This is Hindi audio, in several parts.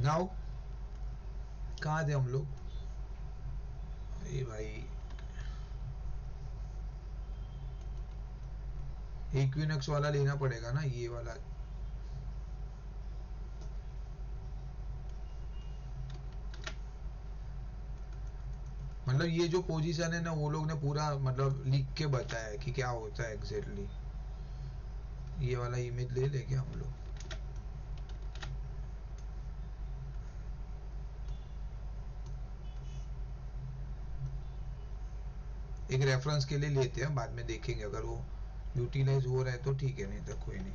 नाउ कहाँ थे हम लोग? ये भाई इक्विनॉक्स वाला लेना पड़ेगा ना, ये वाला। मतलब ये जो पोजीशन है ना, वो लोग ने पूरा मतलब लिख के बताया है कि क्या होता है एग्जैक्टली। ये वाला इमेज ले लेंगे हम लोग। एक रेफरेंस के लिए लेते हैं, बाद में देखेंगे अगर वो यूटिलाइज हो रहा है तो ठीक है, नहीं तो कोई नहीं।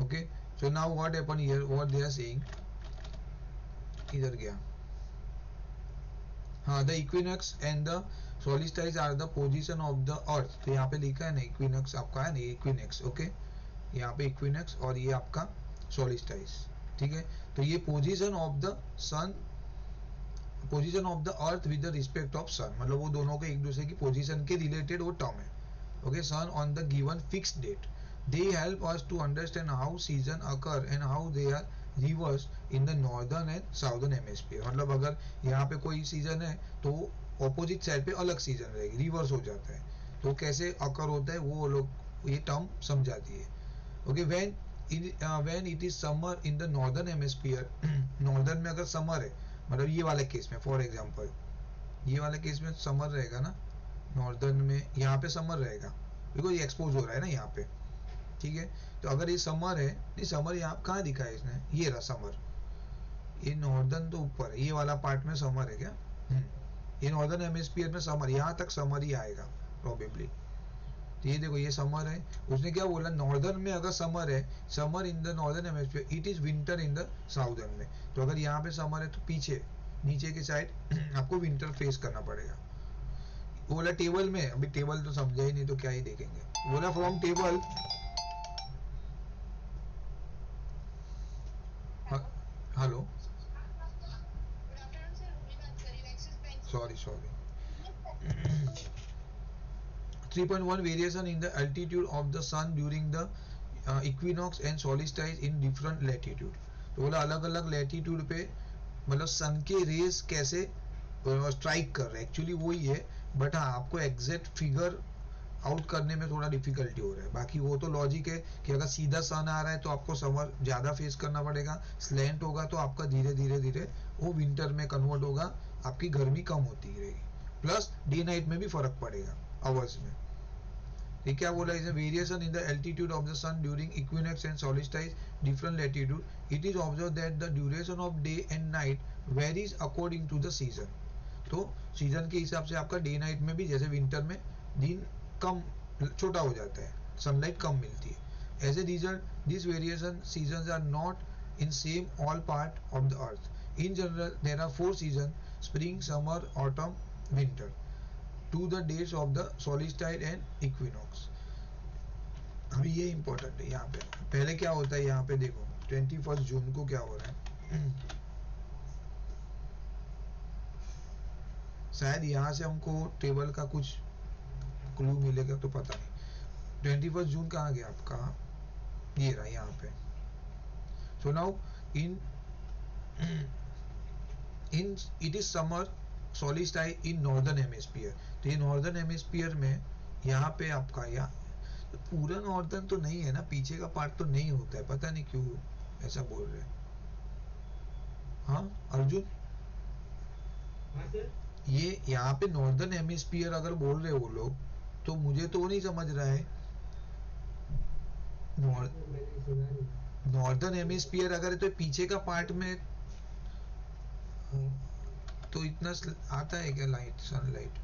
Okay, so now what happen here, what they are saying, किधर गया? हाँ, the equinox and the solstice are the position of the earth. तो यहाँ पे लिखा है ना इक्विनॉक्स, आपका है ना इक्विनॉक्स। ओके, यहाँ पे इक्विनॉक्स और ये आपका सोलिस्टाइज, ठीक है। तो ये position of the sun, position of the earth with the respect of sun, मतलब वो दोनों के एक दूसरे की पोजीशन के रिलेटेड वो टर्म है। Okay, sun on the given fixed date, they help us to understand how season occur and how they are reversed in the northern and southern hemisphere। मतलब अगर यहाँ पे कोई सीजन है तो ऑपोजिट साइड पे अलग सीजन रहेगी, रिवर्स हो जाता है, तो कैसे अकर होता है वो लोग ये टर्म समझाती है। Okay, when it is summer in the northern hemisphere, northern में अगर समर है, मतलब ये वाले केस में, फॉर एग्जांपल ये वाले केस में समर रहेगा ना, नॉर्दर्न में यहाँ पे समर रहेगा, बिकॉज ये एक्सपोज हो रहा है ना यहाँ पे, ठीक है। तो अगर ये समर है, नहीं समर यहाँ कहाँ दिखा है इसने, ये रहा समर, ये नॉर्दर्न तो ऊपर है, ये वाला पार्ट में समर है क्या? ये नॉर्दर्न हेमिस्फीयर में समर, यहाँ तक समर ही आएगा प्रोबेबली। तो ये देखो ये समर है, उसने क्या बोला, नॉर्दर्न में अगर समर है, summer in the northern hemisphere, it is winter in the southern में। तो अगर यहाँ पे समर है तो पीछे नीचे की साइड आपको विंटर फेस करना पड़ेगा। बोला टेबल में, अभी टेबल तो समझा ही नहीं तो क्या ही देखेंगे। बोला from table, hello, sorry sorry, 3.1 variation in the altitude of the sun during the equinox and solstice in different latitude। तो बोला अलग अलग लैटिट्यूड पे मतलब सन के रेस कैसे स्ट्राइक कर रहे हैं, एक्चुअली वही है, बट हाँ आपको एग्जैक्ट फिगर आउट करने में थोड़ा डिफिकल्टी हो रहा है। बाकी वो तो लॉजिक है कि अगर सीधा सन आ रहा है तो आपको समर ज़्यादा फेस करना पड़ेगा, स्लैंट होगा तो आपका धीरे धीरे धीरे वो विंटर में कन्वर्ट होगा, आपकी गर्मी कम होती रहेगी, प्लस डे नाइट में भी फर्क पड़ेगा आवर्स में। ये क्या बोला इसे, variation in the altitude of the sun during equinox and solstice different latitude, it is observe that the duration of day and night varies according to the season. तो सीजन के हिसाब से आपका डे नाइट में भी, जैसे विंटर में दिन कम छोटा हो जाता है, सनलाइट कम मिलती है। As a result this variation season are not in same all part of the earth. In general there are 4 season, spring summer autumn winter, to the dates of the solstice and equinox. अभी ये इंपॉर्टेंट है यहाँ पे, पहले क्या होता है यहाँ पे देखो 21 जून को क्या हो रहा है, शायद यहाँ से हमको टेबल का कुछ क्लू मिलेगा तो पता नहीं। 21 जून कहाँ गया आपका, ये रहा यहाँ पे। So now in in it is summer solstice in northern hemisphere. तो ये नॉर्दर्न हेमिस्फीयर में यहाँ पे आपका या तो पूरा नॉर्दर्न तो नहीं है ना, पीछे का पार्ट तो नहीं होता है, पता नहीं क्यों ऐसा बोल रहे हैं। हाँ अर्जुन, ये यहाँ पे नॉर्दर्न हेमिस्फीयर अगर बोल रहे वो लोग, तो मुझे तो वो नहीं समझ रहा है। नॉर्दर्न हेमिस्फीयर अगर है तो पीछे का पार्ट में तो इतना आता है क्या लाइट, सनलाइट?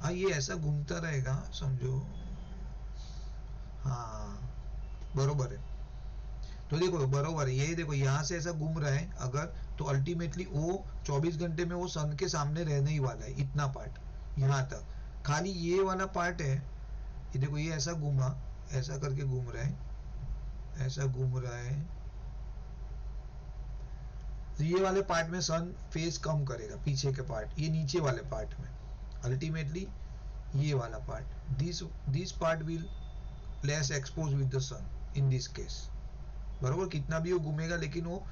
हाँ ये ऐसा घूमता रहेगा समझो, हाँ बरोबर है। तो देखो बरोबर है, यही देखो यहाँ से ऐसा घूम रहा है अगर, तो अल्टीमेटली वो 24 घंटे में वो सन के सामने रहने ही वाला है, इतना पार्ट यहाँ तक। खाली ये वाला पार्ट है, ये देखो ये ऐसा घूमा, ऐसा करके घूम रहा है, ऐसा घूम रहा है, तो ये वाले पार्ट में सन फेस कम करेगा, पीछे के पार्ट, ये नीचे वाले पार्ट में अल्टीमेटली ये वाला part, this part will less expose with the sun in this case, बरोबर। कितना भी वो घूमेगा लेकिन वो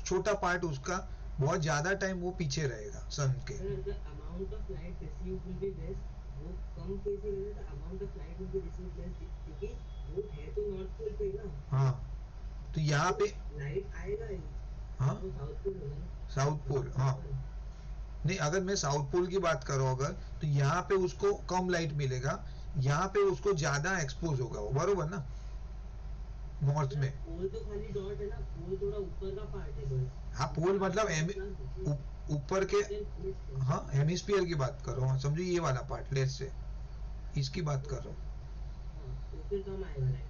छोटा पार्ट उसका बहुत ज्यादा टाइम वो पीछे रहेगा सन के। Amount of light received will be less, वो कम फेज में रहेगा, तो amount of light will be received less, क्योंकि वो है तो नॉर्थ पोल पे ना। हाँ, तो यहाँ पे लाइट आएगा ही। हाँ, वो साउथ पोल होगा ना। साउथ पोल, हाँ। नहीं, अगर मैं साउथ पोल की बात कर रहा हूँ अगर, तो यहाँ पे उसको कम लाइट मिलेगा, यहाँ पे उसको ज्यादा एक्सपोज होगा वो, बरोबर ना, नॉर्थ में। पोल तो खाली डॉट है ना, पोल थोड़ा ऊपर का पार्ट है बस। हाँ, पोल मतलब ऊपर के, हाँ, हेमिस्फीयर की बात कर रहा हूँ, समझो ये वाला पार्ट, लेट से इसकी बात कर रहा हूँ। तो फिर कम आएगा लाइट।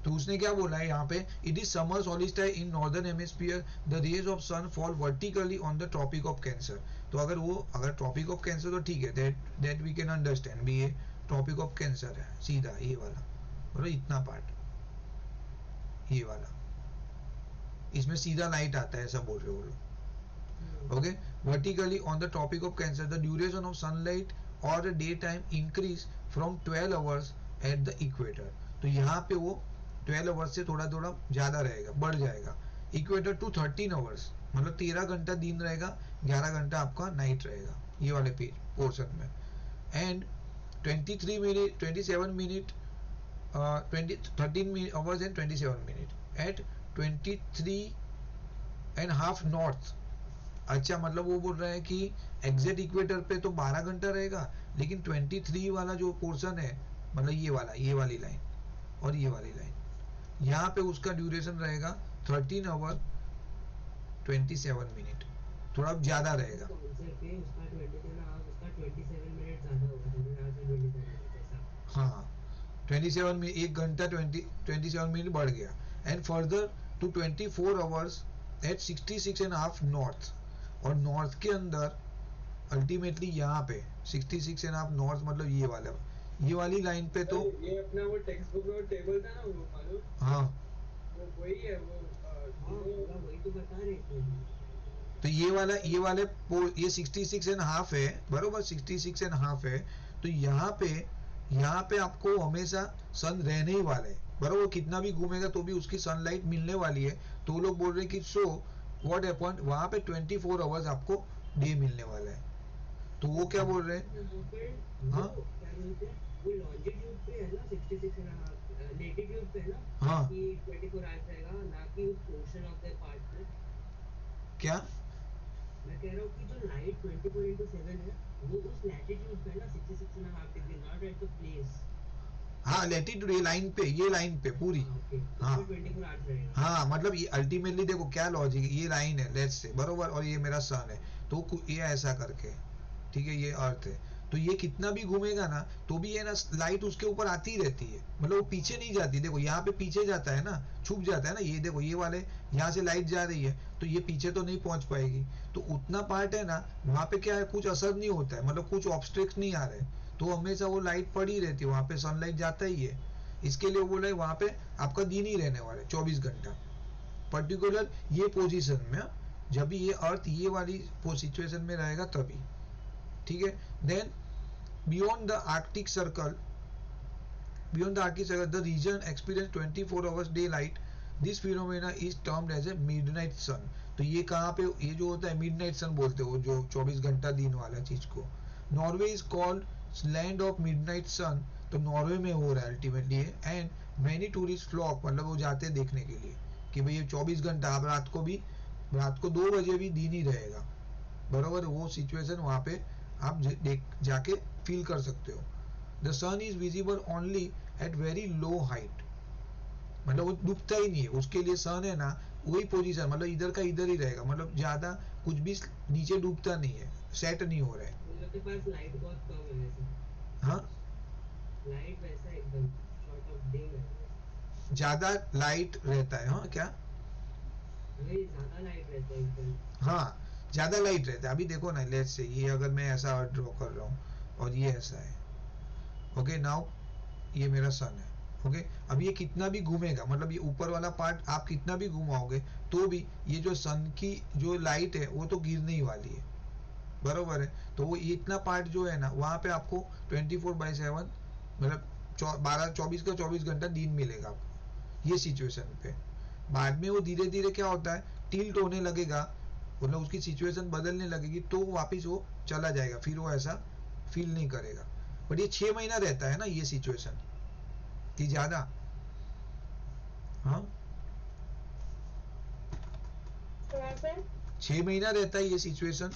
तो उसने क्या बोला है यहाँ पे, it is summer solstice in northern hemisphere, the rays of sun fall vertically on the tropic of cancer. तो अगर ट्रॉपिक ऑफ कैंसर तो ठीक है, दैट वी कैन अंडरस्टैंड भी, ये ट्रॉपिक ऑफ कैंसर है सीधा ये वाला, बराबर, इतना पार्ट ये वाला, इसमें सीधा लाइट आता है, ऐसा बोल रहे हो लोग। Okay, vertically on the tropic of cancer the duration of sunlight और day time increase from 12 hours at the equator. तो यहाँ पे वो 12 आवर्स से थोड़ा थोड़ा ज्यादा रहेगा, बढ़ जाएगा, इक्वेटर टू 13 आवर्स, मतलब 13 घंटा दिन रहेगा, 11 घंटा आपका नाइट रहेगा ये वाले पोर्शन में। And 23 minute 27 minute 13 hours and 27 minutes at 23.5 north. अच्छा, मतलब वो बोल रहा है कि एग्जैक्ट इक्वेटर पे तो 12 घंटा रहेगा, लेकिन 23 वाला जो पोर्शन है, मतलब ये वाला, ये वाली लाइन और ये वाली लाइन, यहाँ पे उसका ड्यूरेशन रहेगा 13 आवर 27 मिनट, थोड़ा ज्यादा रहेगा। हाँ, 27 मिनट, 1 घंटा 27 मिनट बढ़ गया। And further to 24 hours at 66.5 north, और नॉर्थ के अंदर अल्टीमेटली यहाँ पे 66.5 नॉर्थ, मतलब ये वाली लाइन पे तो ये अपना वो टेक्स्ट बुक में टेबल था ना, वो मालूम? हाँ, वो वही है वो। वही तो बता रहे थे। तो ये वाले ये 66.5 है, बरोबर, 66.5 है। तो यहाँ पे आपको हमेशा सन रहने ही वाला है, बरोबर, कितना भी घूमेगा तो भी उसकी सनलाइट मिलने वाली है। तो लोग बोल रहे हैं कि सो व्हाट हैपेंड, वहां पे 24 आवर्स आपको डे मिलने वाला है। तो वो क्या बोल रहे हैं, हाँ, क्या बोलते हैं, वो लॉन्जिट्यूड पे है ना 66.5, लेटिट्यूड पे है ना, हाँ, कि 24 आवर्स रहेगा, ना कि उस पोर्शन ऑफ द पार्ट में। क्या मैं कह रहा हूँ कि जो लाइट 24/7 है, वो उस लैटिट्यूड पे है ना 66.5 degree, not at the place. हाँ, लेटिट्यूड, ये लाइन पे पूरी, हाँ, 24 आवर्स रहेगा। हाँ, मतलब ये अल्टीमेटली देखो क्या लॉजिक है, ये लाइन है लेट्स से, बरोबर, और ये मेरा सन है, तो ये ऐसा करके, ठीक है, ये अर्थ है, तो ये कितना भी घूमेगा ना तो भी ये ना लाइट उसके ऊपर आती ही रहती है, मतलब वो पीछे नहीं जाती। देखो यहाँ पे पीछे जाता है ना, छुप जाता है ना, ये देखो ये वाले यहाँ से लाइट जा रही है तो ये पीछे तो नहीं पहुंच पाएगी, तो उतना पार्ट है ना वहाँ पे क्या है, कुछ असर नहीं होता है, मतलब कुछ ऑब्स्ट्रक्ट नहीं आ रहे, तो हमेशा वो लाइट पड़ी रहती है, वहाँ पे सनलाइट जाता ही है। इसके लिए बोले वहाँ पे आपका दिन ही रहने वाला है 24 घंटा, पर्टिकुलर ये पोजीशन में, जब भी ये अर्थ ये वाली सिचुएशन में रहेगा तभी, ठीक है। Then beyond the Arctic circle, the region experience 24 hours daylight. This phenomena is termed as a midnight sun. तो ये कहाँ पे, ये जो होता है मिडनाइट सन बोलते हो, जो 24 घंटा दिन वाला चीज को। Norway is called land of midnight sun, तो नॉर्वे में हो रहा है ultimately. And many tourist flock, मतलब वो जाते हैं देखने के लिए कि भाई ये 24 घंटा, आप रात को 2 बजे भी दिन ही रहेगा, बरोबर, वो सिचुएशन वहाँ पे आप जाके फील कर सकते हो। The sun is visible only at very low height, मतलब वो डूबता ही नहीं है, उसके लिए सन है ना वही पोजीशन, मतलब इधर का इधर ही रहेगा, मतलब ज्यादा कुछ भी नीचे डूबता नहीं है, सेट नहीं हो रहा है। उन लोग के पास लाइट बहुत कम है वैसे। हाँ, लाइट वैसा एकदम शॉर्ट ऑफ डे है। ज्यादा लाइट रहता है, हाँ क्या, अरे ज्यादा लाइट रहता है एकदम। हाँ, ज्यादा लाइट रहता है। अभी देखो ना, लेट्स से ये अगर मैं ऐसा ड्रॉ कर रहा हूँ और ये ऐसा है, ओके, नाउ ये मेरा सन है, ओके। अब ये कितना भी घूमेगा, मतलब ये ऊपर वाला पार्ट आप कितना भी घुमाओगे तो भी ये जो सन की जो लाइट है वो तो गिरने ही वाली है, बरोबर है। तो वो इतना पार्ट जो है ना वहाँ पे आपको 24/7 मतलब 24 का 24 घंटा दिन मिलेगा आपको ये सिचुएशन पे। बाद में वो धीरे धीरे क्या होता है टिल्ट होने लगेगा, मतलब उसकी सिचुएशन बदलने लगेगी तो वापिस वो चला जाएगा, फिर वो ऐसा फील नहीं करेगा। बट ये 6 महीना रहता है ना ये सिचुएशन कि ज्यादा। हाँ, कैसे? 6 महीना रहता है ये situation.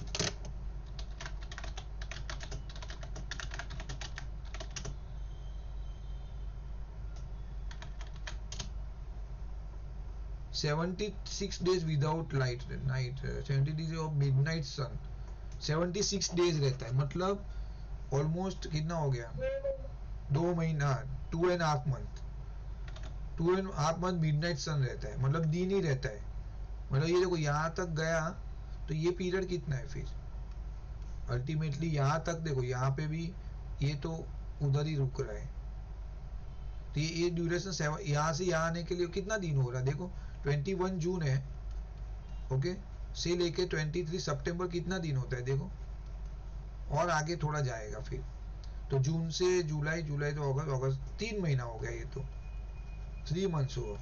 76 days without light night, 70 days of midnight sun, 76 days रहता है, मतलब ऑलमोस्ट कितना हो गया, 2 महीना, 2.5 मंथ, 2.5 मंथ मिडनाइट सन रहता है, मतलब दिन ही रहता है। मतलब ये देखो यहाँ तक गया तो ये पीरियड कितना है फिर अल्टीमेटली यहाँ तक देखो, यहाँ पे भी ये तो उधर ही रुक रहा है। तो ये ड्यूरेशन यहाँ से यहाँ आने के लिए कितना दिन हो रहा है देखो, 21 जून है, ओके, से लेके 23 सितंबर कितना दिन होता है देखो, और आगे थोड़ा जाएगा फिर। तो जून से जुलाई, जुलाई तो अगस्त, अगस्त 3 महीना हो गया, ये तो 3 months हुआ।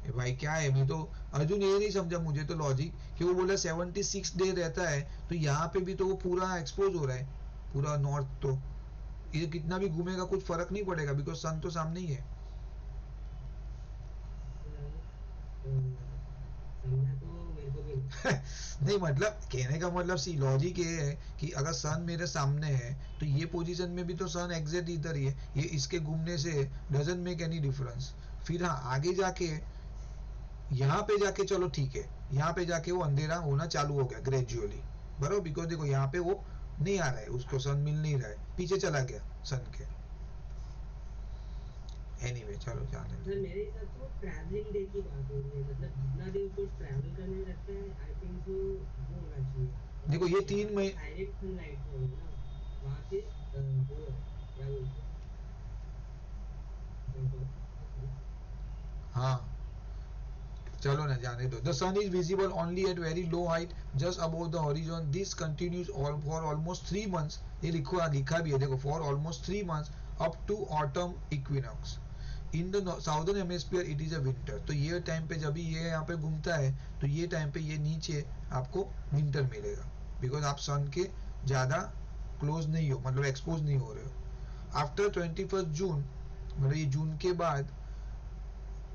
भाई क्या है, मैं तो अर्जुन ये नहीं समझा मुझे तो लॉजिक कि वो बोला 76 डे रहता है तो यहाँ पे भी तो वो पूरा एक्सपोज हो रहा है, पूरा नॉर्थ, तो ये कितना भी घूमेगा कुछ फर्क नहीं पड़ेगा बिकॉज सन तो सामने ही है। समझा तो मेरे को भी नहीं। नहीं मतलब कहने का मतलब सी लॉजिक ये है कि अगर सन मेरे सामने है तो ये पोजीशन में भी तो सन एग्जैक्ट इधर ही है, ये इसके घूमने से डजंट मेक एनी डिफरेंस। फिर हाँ आगे जाके यहाँ पे जाके चलो ठीक है, यहाँ पे जाके वो अंधेरा होना चालू हो गया ग्रेजुअली, बराबर, बिकॉज देखो यहाँ पे वो नहीं आ रहा है, उसको सन मिल नहीं रहा है, पीछे चला गया सन के। एनीवे चलो जाने दो। सर मेरे हिसाब से वो ट्रैवलिंग डे की बात हो रही है, मतलब जितना देर उसको ट्रैवल करने में लगता है आई थिंक सो वो होना चाहिए। देखो ये 3 महीने, डायरेक्ट सनलाइट है ना वहाँ से, वो है क्या बोलते हैं। हाँ चलो ना जाने दो। The sun is visible only at very low height just above the horizon, this continues for almost 3 months, ये लिखो लिखा भी है देखो, for almost 3 months up to autumn equinox. In the southern hemisphere it is a winter, तो ये टाइम पे जब ये यहाँ पे घूमता है तो ये टाइम पे ये नीचे आपको विंटर मिलेगा, बिकॉज आप सन के ज़्यादा क्लोज नहीं हो, मतलब एक्सपोज नहीं हो रहे हो। आफ्टर 21 जून, मतलब ये जून के बाद,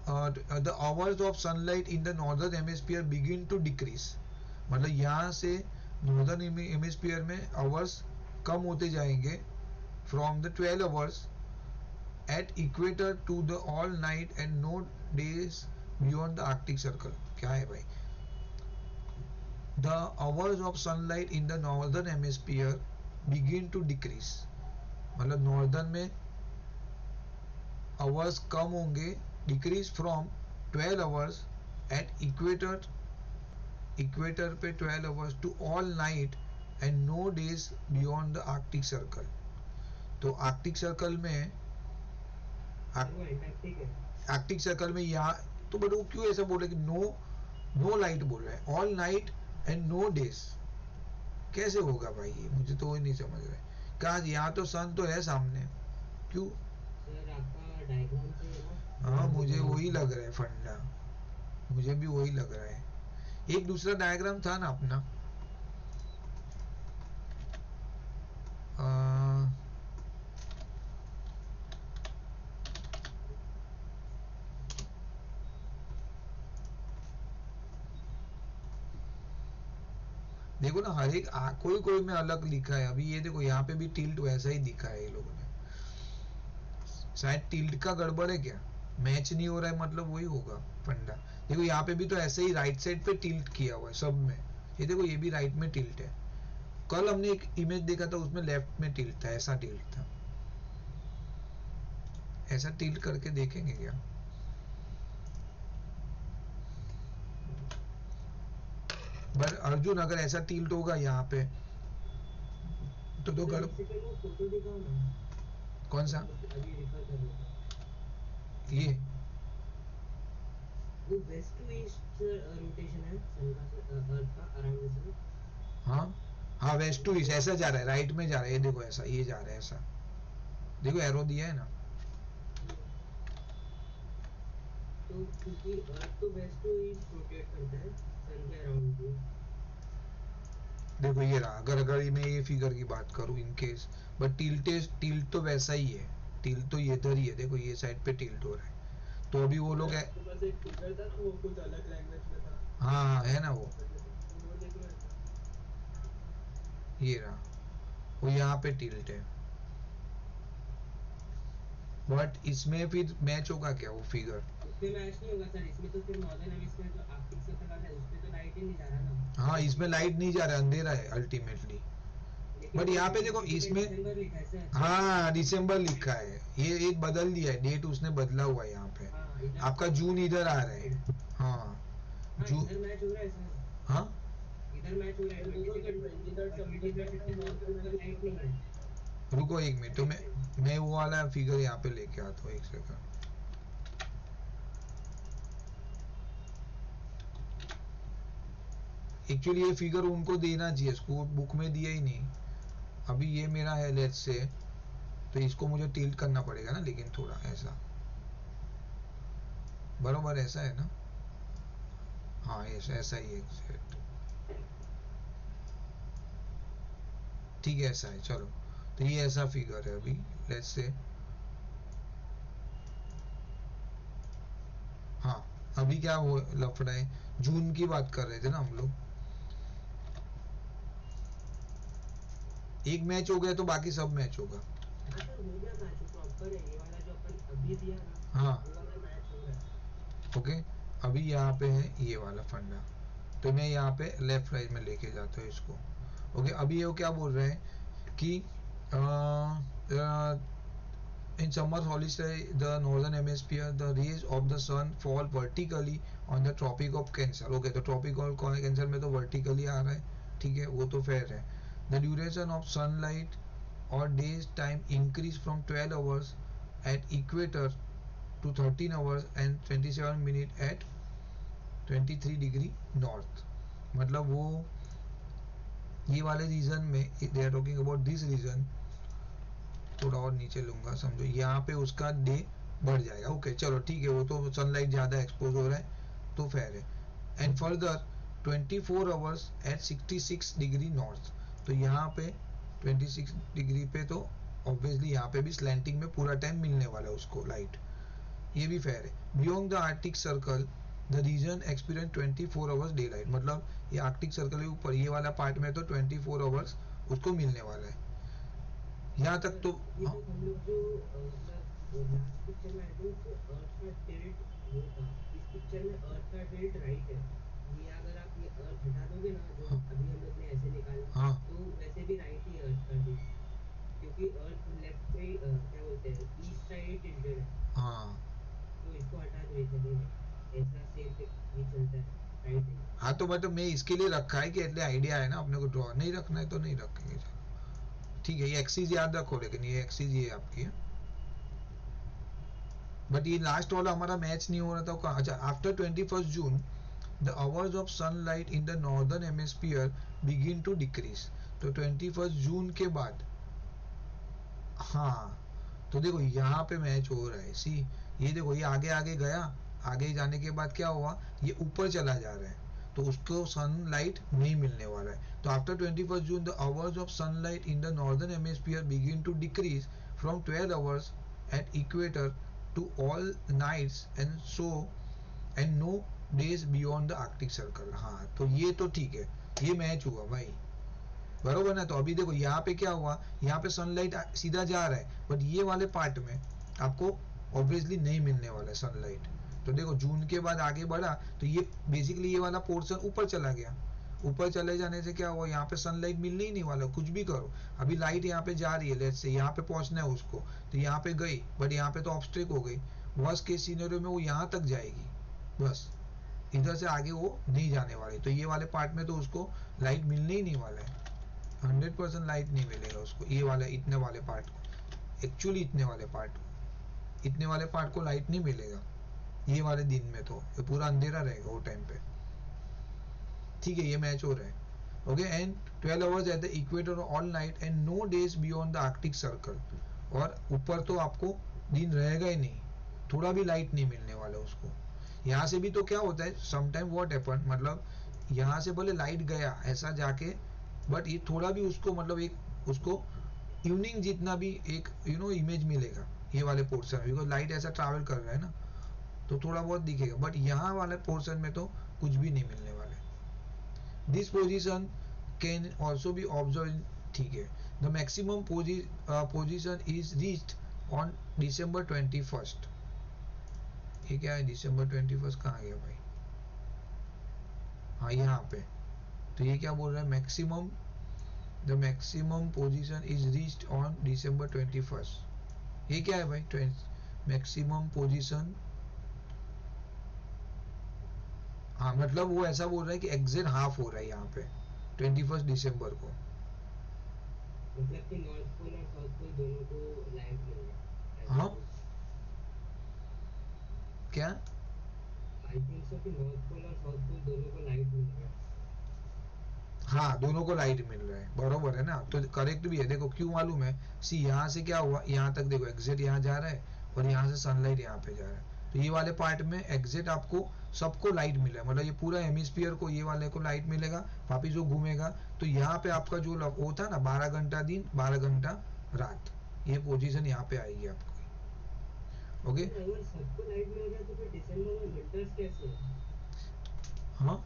the hours of sunlight in the northern hemisphere begin to decrease, मतलब यहाँ से नॉर्दर्न हेमिस्फीयर में आवर्स कम होते जाएंगे from the 12 hours at equator to the all night and no days beyond the arctic circle। क्या है भाई, the hours of sunlight in the northern hemisphere begin to decrease, मतलब नॉर्दर्न में आवर्स कम होंगे, decrease from 12 hours at equator, equator पे 12 hours to all night and no days beyond the Arctic circle. तो आर्कटिक सर्कल में, वो एंटार्क्टिक है। आर्कटिक सर्कल में यहाँ तो बट वो क्यों ऐसा बोल रहे कि नो, नो लाइट बोल रहे हैं, all night and no days, कैसे होगा भाई ये मुझे तो वही नहीं समझ रहा है। कहा यहाँ तो सन तो है सामने, क्यों। सर आपका डायग्राम से है ना, हाँ मुझे वही लग रहा है फंडा, मुझे भी वही लग रहा है। एक दूसरा डायग्राम था ना अपना, अ, देखो ना हर एक कोई कोई में अलग लिखा है, अभी ये देखो यहाँ पे भी टिल्ट वैसा ही दिखा है ये लोगों ने, शायद टिल्ट का गड़बड़ है क्या, मैच नहीं हो रहा है, मतलब वही होगा फंडा। देखो यहाँ पे भी तो ऐसे ही राइट साइड पे टिल्ट किया हुआ है सब में, ये देखो ये भी राइट में टिल्ट है। कल हमने एक इमेज देखा था उसमें लेफ्ट में टिल्ट था, ऐसा टिल्ट था, ऐसा टिल्ट करके देखेंगे क्या। पर अर्जुन अगर ऐसा टिल्ट होगा यहाँ पे तो सर एक सेकंड वो फोटो दिखाओ ना, कौन सा, अभी रिफर कर रहा था। ये वो वेस्ट टू ईस्ट रोटेशन है सन का, अर्थ का अराउंड द सन। हाँ हाँ, वेस्ट टू ईस्ट ऐसा जा रहा है, राइट में जा रहा है, ये देखो ऐसा, ये जा रहा है ऐसा, देखो एरो दिया है ना। तो क्योंकि अर्थ तो वेस्ट टू ईस्ट रोटेट करता है सन के अराउंड भी। देखो ये रहा, अगर मैं ये फिगर की बात करूँ इन केस, बट टिल्ट तो वैसा ही है, टिल्ट तो ये इधर ही है, देखो ये साइड पे टिल्ट हो रहा है। तो अभी वो लोग है, आपके पास एक फिगर था ना, वो कुछ अलग लैंग्वेज में था। हाँ हाँ है ना वो, वो देख लो ऐसा। ये रहा, वो यहाँ पे टिल्ट है, बट इसमें फिर मैच होगा क्या वो फिगर? इसमें मैच नहीं होगा सर, इसमें तो फिर नॉर्दर्न हेमिस्फीयर जो आर्कटिक सर्कल वाला है उसमें तो लाइट ही नहीं जा रहा ना। हाँ इसमें लाइट नहीं जा रहा, अंधेरा है अल्टीमेटली। लेकिन बट यहाँ पे देखो इसमें, दिसंबर लिखा है सर। हाँ दिसंबर लिखा है, ये एक बदल दिया है, डेट उसने बदला हुआ है यहाँ पे। हाँ, इधर आपका जून इधर आ रहा है, हाँ हाँ, जून, इधर मैच हो रहा है सर, हाँ इधर मैच हो रहा है। 23rd सितंबर को लाइट नहीं है। रुको एक मिनट, तो मैं वो वाला फिगर यहाँ पे लेके आता हूँ, एक सेकंड। एक्चुअली ये फिगर उनको देना चाहिए, इसको बुक में दिया ही नहीं। अभी ये मेरा है लेट्स से, तो इसको मुझे टिल्ट करना पड़ेगा ना, लेकिन थोड़ा ऐसा, बरोबर ऐसा है ना, हाँ ऐसा ऐसा ही एग्जैक्ट, ठीक है ऐसा है, चलो। तो ये ऐसा फिगर है अभी लेट्स से, हाँ अभी क्या वो लफड़ा है, जून की बात कर रहे थे ना हम लोग, एक मैच हो गया तो बाकी सब मैच होगा। हाँ सर, हो गया मैच, प्रॉपर है ये वाला जो अपन अभी दिया ना, हाँ वो वाला मैच हो रहा है। ओके, अभी यहाँ पे है ये वाला फंडा, तो मैं यहाँ पे लेफ्ट राइट में लेके जाता हूँ इसको। ओके अभी ये वो क्या बोल रहे हैं कि in summer solstice the northern hemisphere the rays of the sun fall vertically on the tropic of cancer। Okay तो ट्रॉपिक ऑफ कैंसर में तो वर्टिकली आ रहा है, ठीक है वो तो फेयर है। द ड्यूरेशन ऑफ सनलाइट और days time increase from 12 hours at equator to 13 hours and 27 minutes at 23 degree north. मतलब वो ये वाले रीजन में they are talking about this region, थोड़ा और नीचे लूंगा समझो, यहाँ पे उसका डे बढ़ जाएगा। ओके चलो ठीक है, वो तो सनलाइट ज़्यादा एक्सपोज हो रहा है तो फेयर है। And further 24 hours at 66 degree north, तो यहाँ पे 26 डिग्री पे तो ऑब्वियसली यहाँ पे भी स्लैंटिंग में पूरा टाइम मिलने वाला है उसको लाइट, ये भी फेयर है। Beyond the Arctic circle the region experience 24 hours daylight, मतलब ये आर्टिक सर्कल के ऊपर ये वाला पार्ट में तो 24 आवर्स उसको मिलने वाला है। यहाँ तक तो ये हाँ, जो हम लोग जो मतलब लास्ट पिक्चर में आई थिंक अर्थ का टिल्ट वो था, इस पिक्चर में अर्थ का टिल्ट राइट है। ये अगर आप ये अर्थ हटा दोगे ना जो हाँ, अभी हम लोग ने ऐसे निकाला, हाँ तो वैसे भी राइट ही है अर्थ का टिल्ट, क्योंकि अर्थ लेफ्ट पे क्या बोलते हैं ईस्ट साइड टिल्टेड है। हाँ तो इसको हटा दो, ये चलेगा, ऐसा सेम ये चलता है, राइट है। हाँ, तो मतलब मैं इसके लिए रखा है कि एटले आइडिया है ना अपने को, ड्रॉ नहीं रखना है तो नहीं रखेंगे, ठीक है। ये एक्सिस याद रखो, लेकिन ये एक्सिस ये आपकी है, बट ये लास्ट वाला हमारा मैच नहीं हो रहा था कहाँ। अच्छा after 21 June the hours of sunlight in the northern hemisphere begin to decrease, तो 21 जून के बाद, हाँ तो देखो यहाँ पे मैच हो रहा है, सी ये देखो ये आगे आगे गया, आगे जाने के बाद क्या हुआ, ये ऊपर चला जा रहा है, तो उसको सनलाइट नहीं मिलने वाला है। तो after 21 June the hours of sunlight in the northern hemisphere begin to decrease from 12 hours at equator to all nights and so and no days beyond the Arctic circle. हाँ तो ये तो ठीक है, ये मैच हुआ भाई, बरोबर ना। तो अभी देखो यहाँ पे क्या हुआ, यहाँ पे सनलाइट सीधा जा रहा है, बट ये वाले पार्ट में आपको ऑब्वियसली नहीं मिलने वाला है सनलाइट। तो देखो जून के बाद आगे बढ़ा तो ये बेसिकली ये वाला पोर्शन ऊपर चला गया, ऊपर चले जाने से क्या हुआ, यहाँ पे सनलाइट मिलने ही नहीं वाला, कुछ भी करो। अभी लाइट यहाँ पे जा रही है, लेट्स से यहाँ पे पहुंचना है उसको, तो यहाँ पे गई, बट यहाँ पे तो ऑब्स्ट्रिक हो गई। वर्स्ट केस सिनेरियो में वो यहाँ तक जाएगी, बस इधर से आगे वो नहीं जाने वाली, तो ये वाले पार्ट में तो उसको लाइट मिलने ही नहीं वाला है, 100% लाइट नहीं मिलेगा उसको, ये वाले इतने वाले पार्ट को, एक्चुअली इतने वाले पार्ट को लाइट नहीं मिलेगा ये वाले दिन में, तो ये पूरा अंधेरा रहेगा वो टाइम पे, ठीक है। ये मैच हो रहा है। Okay and 12 hours at the equator all night and no days beyond the Arctic Circle. और ऊपर तो आपको दिन रहेगा ही नहीं, थोड़ा भी लाइट नहीं मिलने वाला उसको। यहाँ से भी तो क्या होता है समटाइम व्हाट हैपन, मतलब यहाँ से भले लाइट गया ऐसा जाके, बट ये थोड़ा भी उसको मतलब एक उसको इवनिंग जितना भी एक इमेज मिलेगा ये वाले पोर्शन में, बिकॉज लाइट ऐसा ट्रैवल कर रहा है ना, तो थोड़ा बहुत दिखेगा, बट यहाँ वाले पोर्शन में तो कुछ भी नहीं मिलने वाले। This position can also be observe, ठीक है। The maximum position is reached on December 21st। ये क्या है December 21st, कहाँ गया भाई, हाँ यहाँ पे। तो ये क्या बोल रहा है, maximum, the maximum position is reached on December 21st। ये क्या है भाई, मैक्सिमम पोजिशन, हाँ मतलब वो ऐसा बोल रहा है कि एग्जैक्ट हाफ हो रहा है यहाँ पे 21 दिसंबर को। मतलब कि नॉर्थ पोल और साउथ पोल दोनों को लाइट मिल रहा है। हाँ क्या, आई थिंक सो कि नॉर्थ पोल और साउथ पोल दोनों को लाइट मिल रहा है। हाँ दोनों को लाइट मिल रहा है, बरोबर है ना, तो करेक्ट भी है। देखो क्यों मालूम है, सी यहाँ से क्या हुआ, यहाँ तक देखो एग्जैक्ट यहाँ जा रहा है और यहाँ से सनलाइट यहाँ पे जा रहा है, तो ये वाले पार्ट में एग्जैक्ट आपको सबको लाइट मिला है, मतलब ये पूरा हेमिस्फीयर को ये वाले को लाइट मिलेगा, वापिस जो घूमेगा तो यहाँ पे आपका जो वो था ना 12 घंटा दिन 12 घंटा रात, ये पोजीशन यहाँ पे आएगी आपको। ओके अगर सबको लाइट मिल रहा है तो फिर दिसंबर में विंटर्स कैसे है? हाँ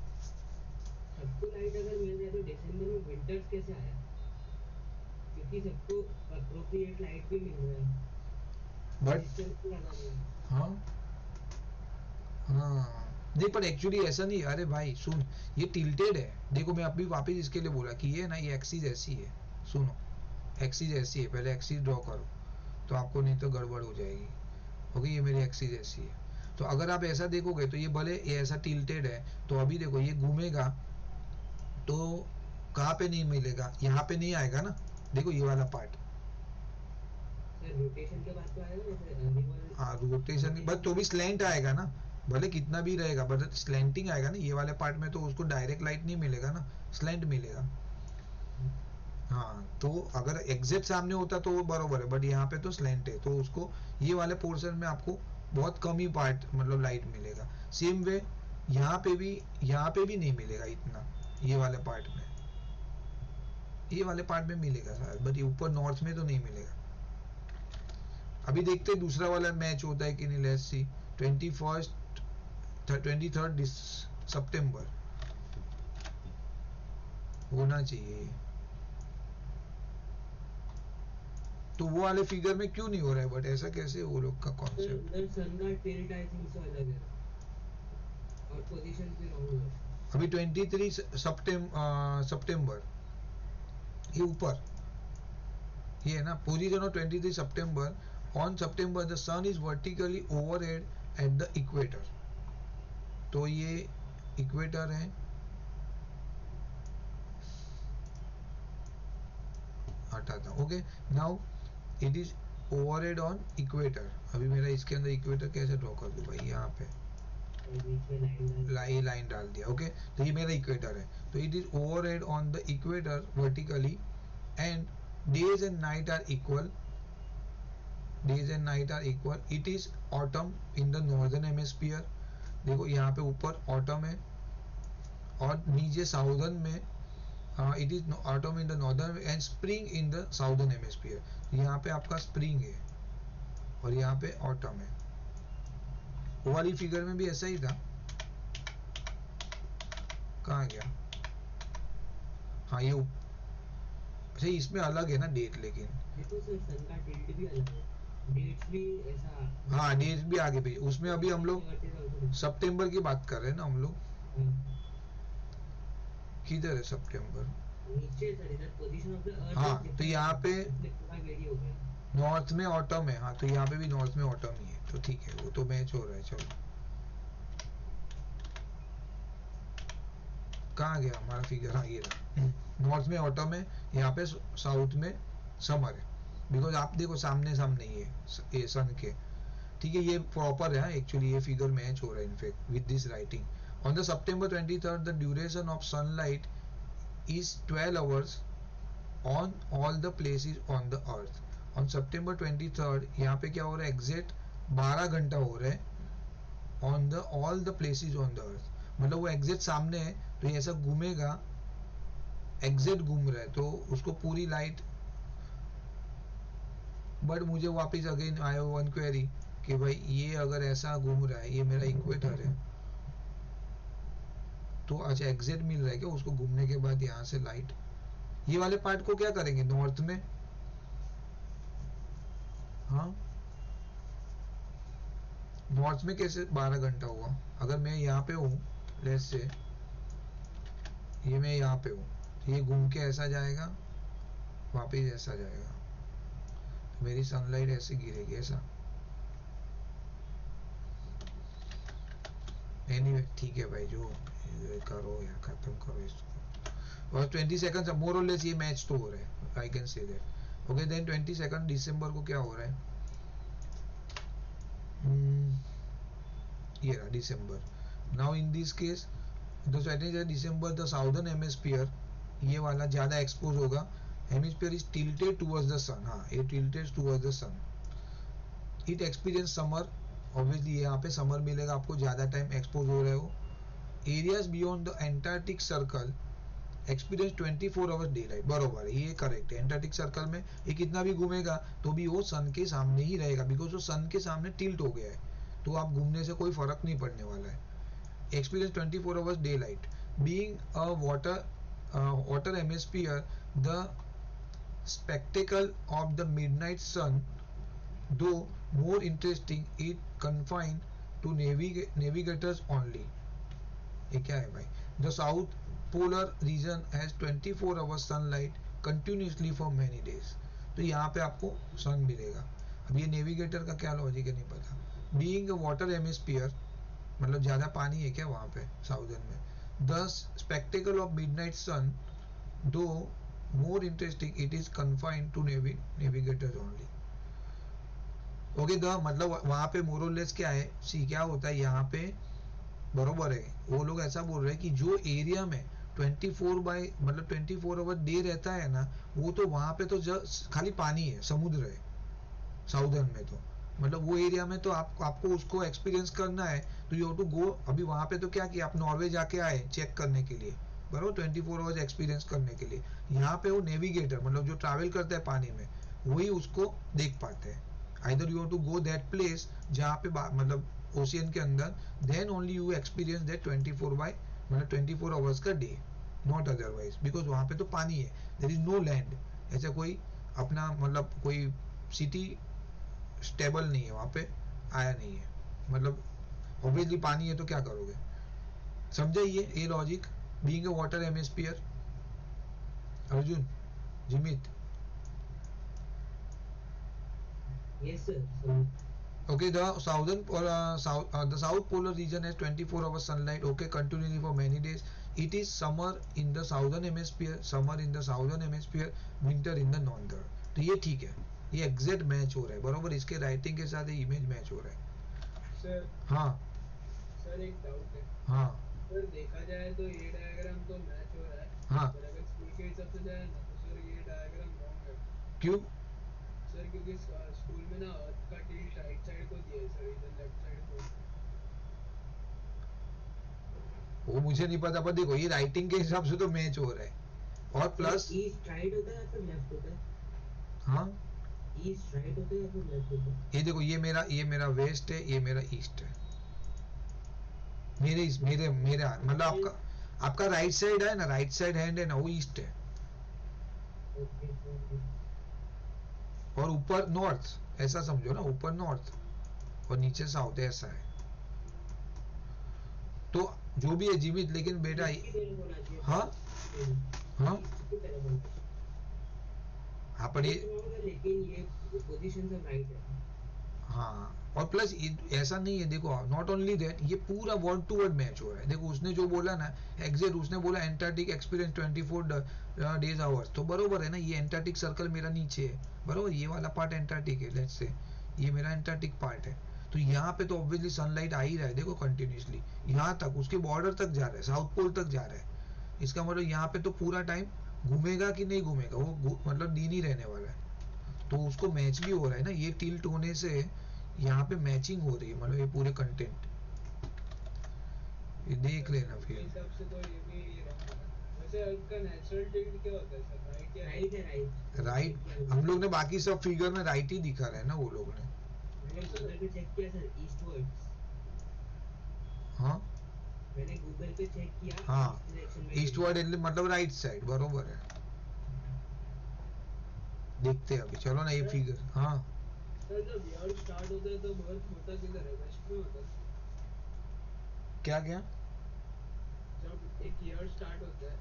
सबको लाइट अगर मिल रहा है तो दिसंबर में विंटर्स कैसे आया? क्योंकि सबको अप्रोप्रिएट लाइट भी मिल रहा है, बट डिस्टेंस भी लगा हुआ है। हाँ हाँ नहीं पर एक्चुअली ऐसा नहीं, अरे भाई सुन, ये टिल्टेड है, देखो मैं अभी वापस इसके लिए बोला कि ये ना ये एक्सिस ऐसी है, सुनो एक्सिस ऐसी है, पहले एक्सिस ड्रॉ करो तो आपको नहीं तो गड़बड़ हो जाएगी। ओके ये मेरी एक्सिस ऐसी है, तो अगर आप ऐसा देखोगे तो ये भले ये ऐसा टिल्टेड है, तो अभी देखो ये घूमेगा तो कहाँ पे नहीं मिलेगा, यहाँ पे नहीं आएगा ना, देखो ये वाला पार्ट, सर रोटेशन के बाद तो आएगा जैसे रिवॉल्व। हाँ रोटेशन बस तो भी स्लैंट आएगा ना, भले कितना भी रहेगा बट स्लैंटिंग आएगा ना, ये वाले पार्ट में तो उसको डायरेक्ट लाइट नहीं मिलेगा ना, स्लैंट मिलेगा। हाँ तो अगर एग्जैक्ट सामने होता तो वो बरोबर है, बट यहाँ पे तो स्लैंट है तो उसको ये वाले पोर्शन में आपको बहुत कम ही पार्ट मतलब लाइट मिलेगा। सेम वे यहाँ पे भी नहीं मिलेगा इतना, ये वाले पार्ट में, ये वाले पार्ट में मिलेगा शायद, बट ये ऊपर नॉर्थ में तो नहीं मिलेगा। अभी देखते हैं दूसरा वाला मैच होता है कि नहीं, लेट्स सी 23rd सितंबर होना चाहिए, तो वो वाले फिगर में क्यों नहीं हो रहा है, बट ऐसा कैसे वो लोग का कॉन्सेप्ट। उधर सन का टिल्ट आई थिंक सो अलग है और पोजीशन भी रॉन्ग है। अभी 23 सितंबर ये ऊपर ये है ना position of 23 September, on September the sun is vertically overhead at the equator, तो ये इक्वेटर है, हटाता हूँ। Okay now it is overhead on equator, अभी मेरा इसके अंदर इक्वेटर कैसे ड्रॉ कर दूं भाई, यहाँ पे बीच में लाइन डाल दिया। ओके तो ये मेरा इक्वेटर है, तो it is overhead on the equator vertically and days and night are equal, it is autumn in the northern hemisphere, देखो यहाँ पे ऊपर autumn है और नीचे साउदर्न में it is autumn in the northern and spring in the southern hemisphere, यहाँ पे आपका spring है और यहाँ पे autumn है। वो वाली फिगर में भी ऐसा ही था, कहाँ गया, हाँ ये अच्छा इसमें अलग है ना डेट, लेकिन देखो सर सन का टिल्ट भी अलग है, डेट्स भी ऐसा। हाँ डेट भी आगे भी, उसमें अभी हम लोग सितंबर की बात कर रहे हैं ना हम लोग, किधर है सितंबर, नीचे सर इधर पोजीशन ऑफ द अर्थ। हाँ तो यहाँ पे पूरा वेरी हो गया। नॉर्थ में ऑटम है, हाँ तो यहाँ पे भी नॉर्थ में ऑटम ही है, तो ठीक है वो तो मैच हो रहा है। चलो कहाँ गया हमारा फिगर, हाँ ये रहा, नॉर्थ में ऑटम है, यहाँ पे साउथ में समर है, बिकॉज आप देखो सामने ही है ये सन के, ठीक है ये प्रॉपर है एक्चुअली, ये फिगर मैच हो रहा है in fact with this writing. On the September 23rd the duration of sunlight is 12 hours on all the places on the earth. on September 23rd यहाँ पे क्या हो रहा है, एग्जैक्ट 12 घंटा हो रहा है on the all the places on the earth. मतलब वो एग्जैक्ट सामने है तो ये ऐसा घूमेगा, एग्जैक्ट घूम रहा है तो उसको पूरी लाइट. बट मुझे वापस अगेन आया वन क्वेरी कि भाई ये अगर ऐसा घूम रहा है, ये मेरा इक्वेटर है, तो अच्छा एग्जैक्ट मिल रहा है क्या उसको घूमने के बाद यहाँ से लाइट. ये वाले पार्ट को क्या करेंगे नॉर्थ में. हाँ नॉर्थ में कैसे 12 घंटा हुआ. अगर मैं यहाँ पे हूँ लेट्स से, ये मैं यहाँ पे हूँ, ये घूम के ऐसा जाएगा, वापिस ऐसा जाएगा, तो मेरी सनलाइट ऐसे गिरेगी ऐसा. एनीवे ठीक है भाई, जो करो या खत्म करो इसको. और 20 सेकंड मोर और लेस ये मैच तो हो रहा है, I can say that. Okay then 22 दिसंबर को क्या हो रहा है, ये रहा दिसंबर. Now in this case the 20 December the southern hemisphere, ये वाला ज्यादा एक्सपोज होगा. Hemisphere is tilted towards the sun. हाँ ये tilted towards the sun. It experience summer, obviously यहाँ पे समर मिलेगा आपको, ज्यादा टाइम एक्सपोज हो रहे हो. Areas beyond the Antarctic circle experience 24 hours day light. बरोबर है, ये करेक्ट है. एंटार्क्टिक सर्कल में ये कितना भी घूमेगा तो भी वो सन के सामने ही रहेगा, बिकॉज वो सन के सामने टिल्ट हो गया है, तो आप घूमने से कोई फर्क नहीं पड़ने वाला है. Experience 24 hours day light. Being a water hemisphere, the spectacle of the midnight sun, though more interesting, it confined to navigators only. ये क्या है भाई. The south polar region has 24 hours sunlight continuously for many days. तो यहाँ पे आपको सन मिलेगा. अब ये नेविगेटर का क्या लॉजिक है नहीं पता. Being a water hemisphere, मतलब ज्यादा पानी है क्या वहाँ पे साउदर्न में. The spectacle of midnight sun, though more interesting, it is confined to navigators only. Okay the मतलब वहां पे मोरलेस क्या है, सी क्या होता है यहाँ पे. बरोबर है, वो लोग ऐसा बोल रहे हैं कि जो एरिया में 24 आवर डे रहता है ना, वो तो वहां पे तो खाली पानी है, समुद्र है साउदर्न में. तो मतलब वो एरिया में तो आपको उसको एक्सपीरियंस करना है तो यू हैव टू गो. अभी वहां पे तो क्या कि आप नॉर्वे जाके आए चेक करने के लिए, बरोबर 24 आवर्स एक्सपीरियंस करने के लिए. यहाँ पे वो नेविगेटर मतलब जो ट्रैवल करता है पानी में, वही उसको देख पाते हैं. Either you have to go that place जहाँ पे मतलब ओशियन के अंदर, then only you experience that 24 hours का डे, नॉट अदरवाइज, बिकॉज वहाँ पे तो पानी है, देयर इज नो लैंड. ऐसा कोई अपना मतलब कोई सिटी स्टेबल नहीं है वहाँ पे, आया नहीं है. मतलब ऑब्वियसली पानी है तो क्या करोगे. समझे ये logic. Being a water hemisphere. Arjun, Jimit. Yes sir. Okay, the south polar region has 24 hours sunlight, okay, continuously for many days. It is summer in the southern hemisphere, winter in the northern. तो ये ठीक है, ये एग्जैक्ट मैच हो रहा है, बरोबर. इसके राइटिंग के साथ इमेज मैच हो रहा है. सर हाँ सर एक डाउट है. हाँ सर देखा जाए तो ये डायग्राम तो मैच हो रहा है, हाँ. पर अगर स्कूल के हिसाब से जाए ना तो सर ये डायग्राम रॉन्ग है. क्यों. सर क्योंकि स्कूल में ना अर्थ का टिल्ट राइट साइड को दिया है सर, इधर लेफ्ट साइड को. वो मुझे नहीं पता, पर देखो ये राइटिंग के हिसाब से तो मैच हो रहा है. और प्लस ईस्ट राइट होता है या फिर लेफ्ट होता है. हाँ ईस्ट राइट होता है या फिर लेफ्ट होता है. ये देखो, ये मेरा वेस्ट है, ये मेरा ईस्ट है. मेरा मतलब आपका राइट साइड है ना, राइट साइड हैंड है ना, वो ईस्ट है. Okay okay. और ऊपर नॉर्थ, ऐसा समझो ना, ऊपर नॉर्थ और नीचे साउथ, ऐसा है. तो जो भी है जीवित, लेकिन बेटा हाँ हाँ हाँ पर ये लेकिन ये पोजीशन सब राइट है. हाँ. और प्लस ऐसा नहीं है, देखो नॉट ओनली दैट, ये पूरा वर्ड टू वर्ड मैच हो रहा है. देखो उसने जो बोला ना एग्जैक्ट, उसने बोला एंटार्क्टिक एक्सपीरियंस 24 डेज आवर्स, तो बरोबर है ना. ये एंटार्क्टिक सर्कल मेरा नीचे है, बरोबर. ये वाला पार्ट एंटार्क्टिक है, लेट्स से ये मेरा एंटार्क्टिक पार्ट है. तो यहाँ पे तो ऑब्वियसली सनलाइट आ ही रहा है, देखो कंटिन्यूसली यहाँ तक, उसके बॉर्डर तक जा रहा है, साउथ पोल तक जा रहा है. इसका मतलब यहाँ पे तो पूरा टाइम घूमेगा कि नहीं घूमेगा, वो मतलब दिन ही रहने वाला है। तो उसको मैच भी हो रहा है ना, ये टिल्ट होने से यहाँ पे मैचिंग हो रही है, मतलब ये पूरे कंटेंट ये देख लेना उसके फिर। हिसाब से तो ये भी रॉन्ग है। वैसे अर्थ का नेचुरल टिल्ट क्या होता है सर, राइट या राइट है, राइट। राइट, हम लोग ने बाकी सब फिगर में राइट ही दिखा रहा है ना वो लोग ने। मैंने तो सर गूगल पे चेक किया सर, ईस्टवर्ड्स। हाँ मैंने गूगल पे चेक किया, हाँ, ईस्ट डायरेक्शन में ईस्टवर्ड टिल्ट है। मतलब राइट साइड, बरोबर है। देखते हैं अभी, चलो ना ये सर फिगर। हाँ सर जब ईयर स्टार्ट होता है तो अर्थ होता किधर है, वेस्ट में होता है? क्या क्या? जब एक ईयर स्टार्ट होता है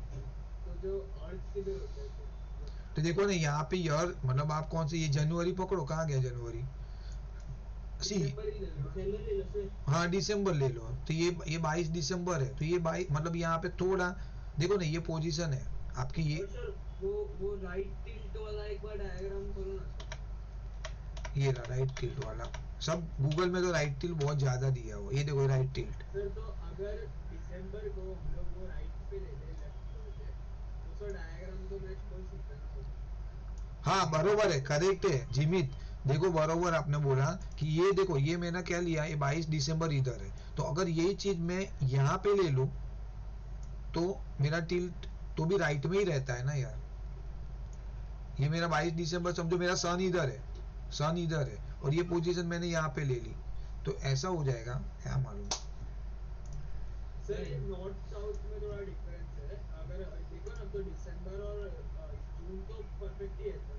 तो जो अर्थ किधर होता है फिर? तो देखो ना यहाँ पे ईयर मतलब आप कौन से, ये जनवरी पकड़ो, कहाँ गया जनवरी, सी, दिसंबर ही ले लो। दिसंबर ले लो सर। हाँ दिसंबर ले लो, तो ये 22 दिसंबर है, तो ये 22 मतलब यहाँ पे थोड़ा देखो ना, ये पोजीशन है आपकी ये। और सर वो राइट टिल्ट वाला एक बार डायग्राम खोलो ना सर। ये रहा राइट टिल्ट वाला, सब गूगल में तो राइट टिल्ट बहुत ज्यादा दिया हुआ, ये देखो राइट टिल्ट। सर तो अगर दिसंबर को हम लोग वो राइट पे ले ले लेफ्ट छोड़ के, तो सर डायग्राम तो मैच हो सकता है ना सर? हाँ बरोबर है, करेक्ट है जिमित। देखो बरोबर आपने बोला कि ये देखो, ये मैंने क्या लिया, ये 22 दिसंबर इधर है, तो अगर यही चीज मैं यहाँ पे ले लूं तो मेरा टिल्ट तो भी राइट में ही रहता है ना यार। ये मेरा 22 दिसंबर, समझो मेरा सन इधर है, सन इधर है, और ये पोजीशन मैंने यहाँ पे ले ली, तो ऐसा हो जाएगा, क्या मालूम। सर ये नॉर्थ साउथ में थोड़ा डिफरेंस है, अगर देखो ना तो दिसंबर और जून तो परफेक्ट ही है सर।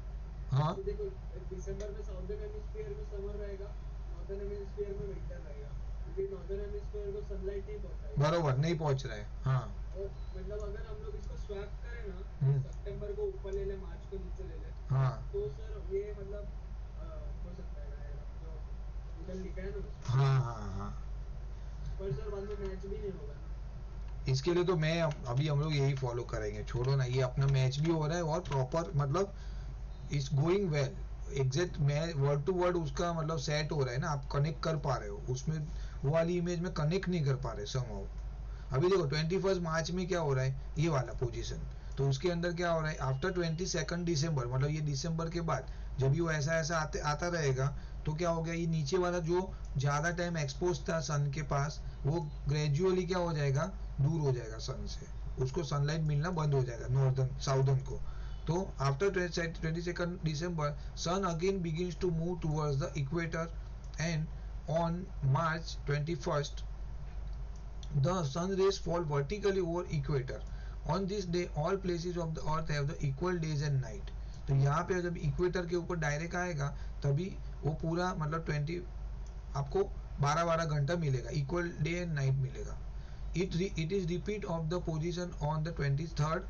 हाँ तो देखो दिसंबर में साउदर्न हेमिस्फीयर में समर रहेगा, नॉर्दर्न हेमिस्फीयर में विंटर रहेगा, क्योंकि नॉर्दर्न हेमिस्फीयर को सनलाइट नहीं पहुंचाएगी। बरोबर, नहीं पहुंच रहा है, हाँ। और मतलब अगर हम लोग इसको स्वैप करें ना, हम्म, सितंबर को ऊपर ले ले, मार्च को नीचे ले ले, हाँ तो सर ये मतलब हो सकता है डायग्राम जो उधर लिखा है ना उसमें। हाँ हाँ हाँ। पर सर बाद में मैच भी नहीं होगा ना। इसके लिए तो मैं अभी हम लोग यही फॉलो करेंगे, छोड़ो ना, ये अपना मैच भी हो रहा है और प्रॉपर मतलब इज गोइंग वेल, एग्जैक्ट मैं वर्ड टू वर्ड उसका मतलब सेट हो रहा है ना, आप कनेक्ट कर पा रहे हो उसमें, वो वाली इमेज में कनेक्ट नहीं कर पा रहे समहाउ। अभी देखो 21 मार्च में क्या हो रहा है, ये वाला पोजीशन, तो उसके अंदर क्या हो रहा है, आफ्टर 22 दिसंबर, मतलब ये दिसंबर के बाद जब ये ऐसा ऐसा आता रहेगा, तो क्या हो गया, ये नीचे वाला जो ज्यादा टाइम एक्सपोज था सन के पास, वो ग्रेजुअली क्या हो जाएगा, दूर हो जाएगा सन से, उसको सनलाइट मिलना बंद हो जाएगा नॉर्दर्न साउदर्न को। तो after 22 December sun again begins to move towards the equator, and on March 21st the sun rays fall vertically over equator. On this day all places of the earth have the equal days and night. तो यहाँ पे जब इक्वेटर के ऊपर डायरेक्ट आएगा तभी वो पूरा मतलब 20 आपको 12-12 घंटा मिलेगा, इक्वल डे एंड नाइट मिलेगा। It is repeat of the position on the 23rd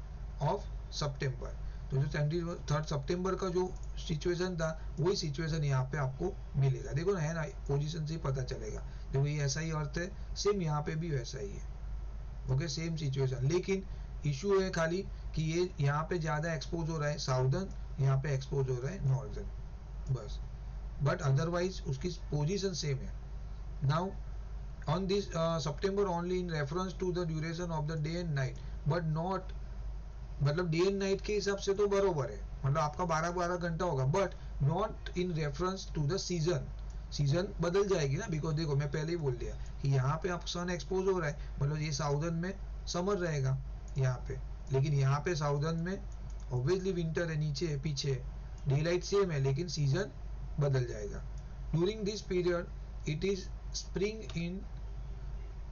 of September। तो जो 23rd September का जो सिचुएशन था वही सिचुएशन यहाँ पे आपको मिलेगा, देखो ना, है ना, पोजीशन से ही पता चलेगा। देखो ये ऐसा ही अर्थ है, सेम यहाँ पे भी वैसा ही है, ओके सेम सिचुएशन, लेकिन इशू है खाली कि ये यहाँ पे ज्यादा एक्सपोज हो रहा है साउदर्न, यहाँ पे एक्सपोज हो रहा है नॉर्दर्न, बस, बट अदरवाइज उसकी पोजीशन सेम है। Now on this September only in reference to the duration of the day and night but not, मतलब डे एंड नाइट के हिसाब से तो बरोबर है, मतलब आपका 12-12 घंटा होगा, but not in reference to the season. Season बदल जाएगी ना, बिकॉज देखो मैं पहले ही बोल दिया कि यहाँ पे आप सन एक्सपोज हो रहा है, मतलब ये साउदर्न में समर रहेगा यहाँ पे, लेकिन यहाँ पे साउदर्न में ऑब्वियसली विंटर है, नीचे है, पीछे है, डे लाइट सेम है लेकिन सीजन बदल जाएगा। During this period it is spring in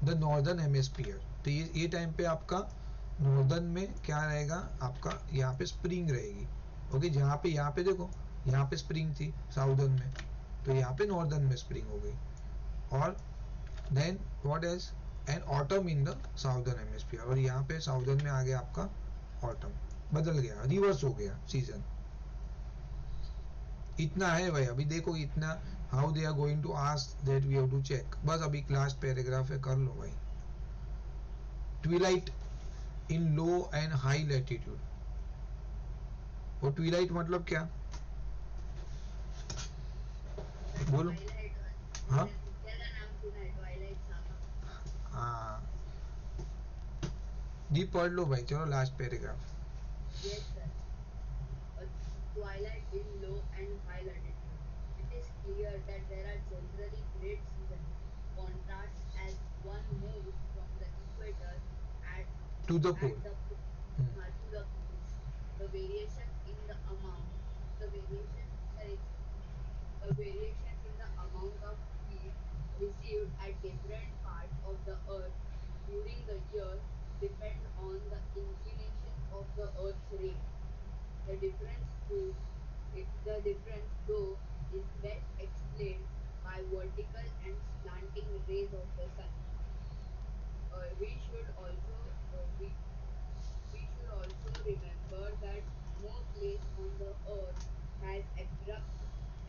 the northern hemisphere, तो ये टाइम पे आपका नॉर्दर्न में क्या रहेगा, आपका यहाँ पे स्प्रिंग रहेगी, ओके, जहाँ पे यहाँ पे देखो यहाँ पे स्प्रिंग थी साउदर्न में, तो यहाँ पे नॉर्दर्न में स्प्रिंग हो गई, और then what is an autumn in the southern hemisphere, और यहाँ पे साउदर्न में आ गया आपका ऑटम, बदल गया, रिवर्स हो गया सीजन। इतना है भाई, अभी देखो इतना, how they are going to ask that we have to check, बस अभी लास्ट पैराग्राफ है, कर लो भाई। Twilight in low and high latitude, और ट्विलाइट मतलब क्या, बोलो। हाँ हाँ, दीप पढ़ लो भाई, चलो last paragraph. Yes, sir. Twilight in low and high latitude. It is clear that there are generally great seasons, contrasts as one moves from the equator at, to the at पोल। the to the poles. The variation in the amount, the variation, sorry, the variations in the amount of heat received at different parts of the earth during the year depend on the inclination of the earth's ray. The difference the difference though is best explained by vertical and slanting rays of the sun. We should also we should also remember that no place on the earth has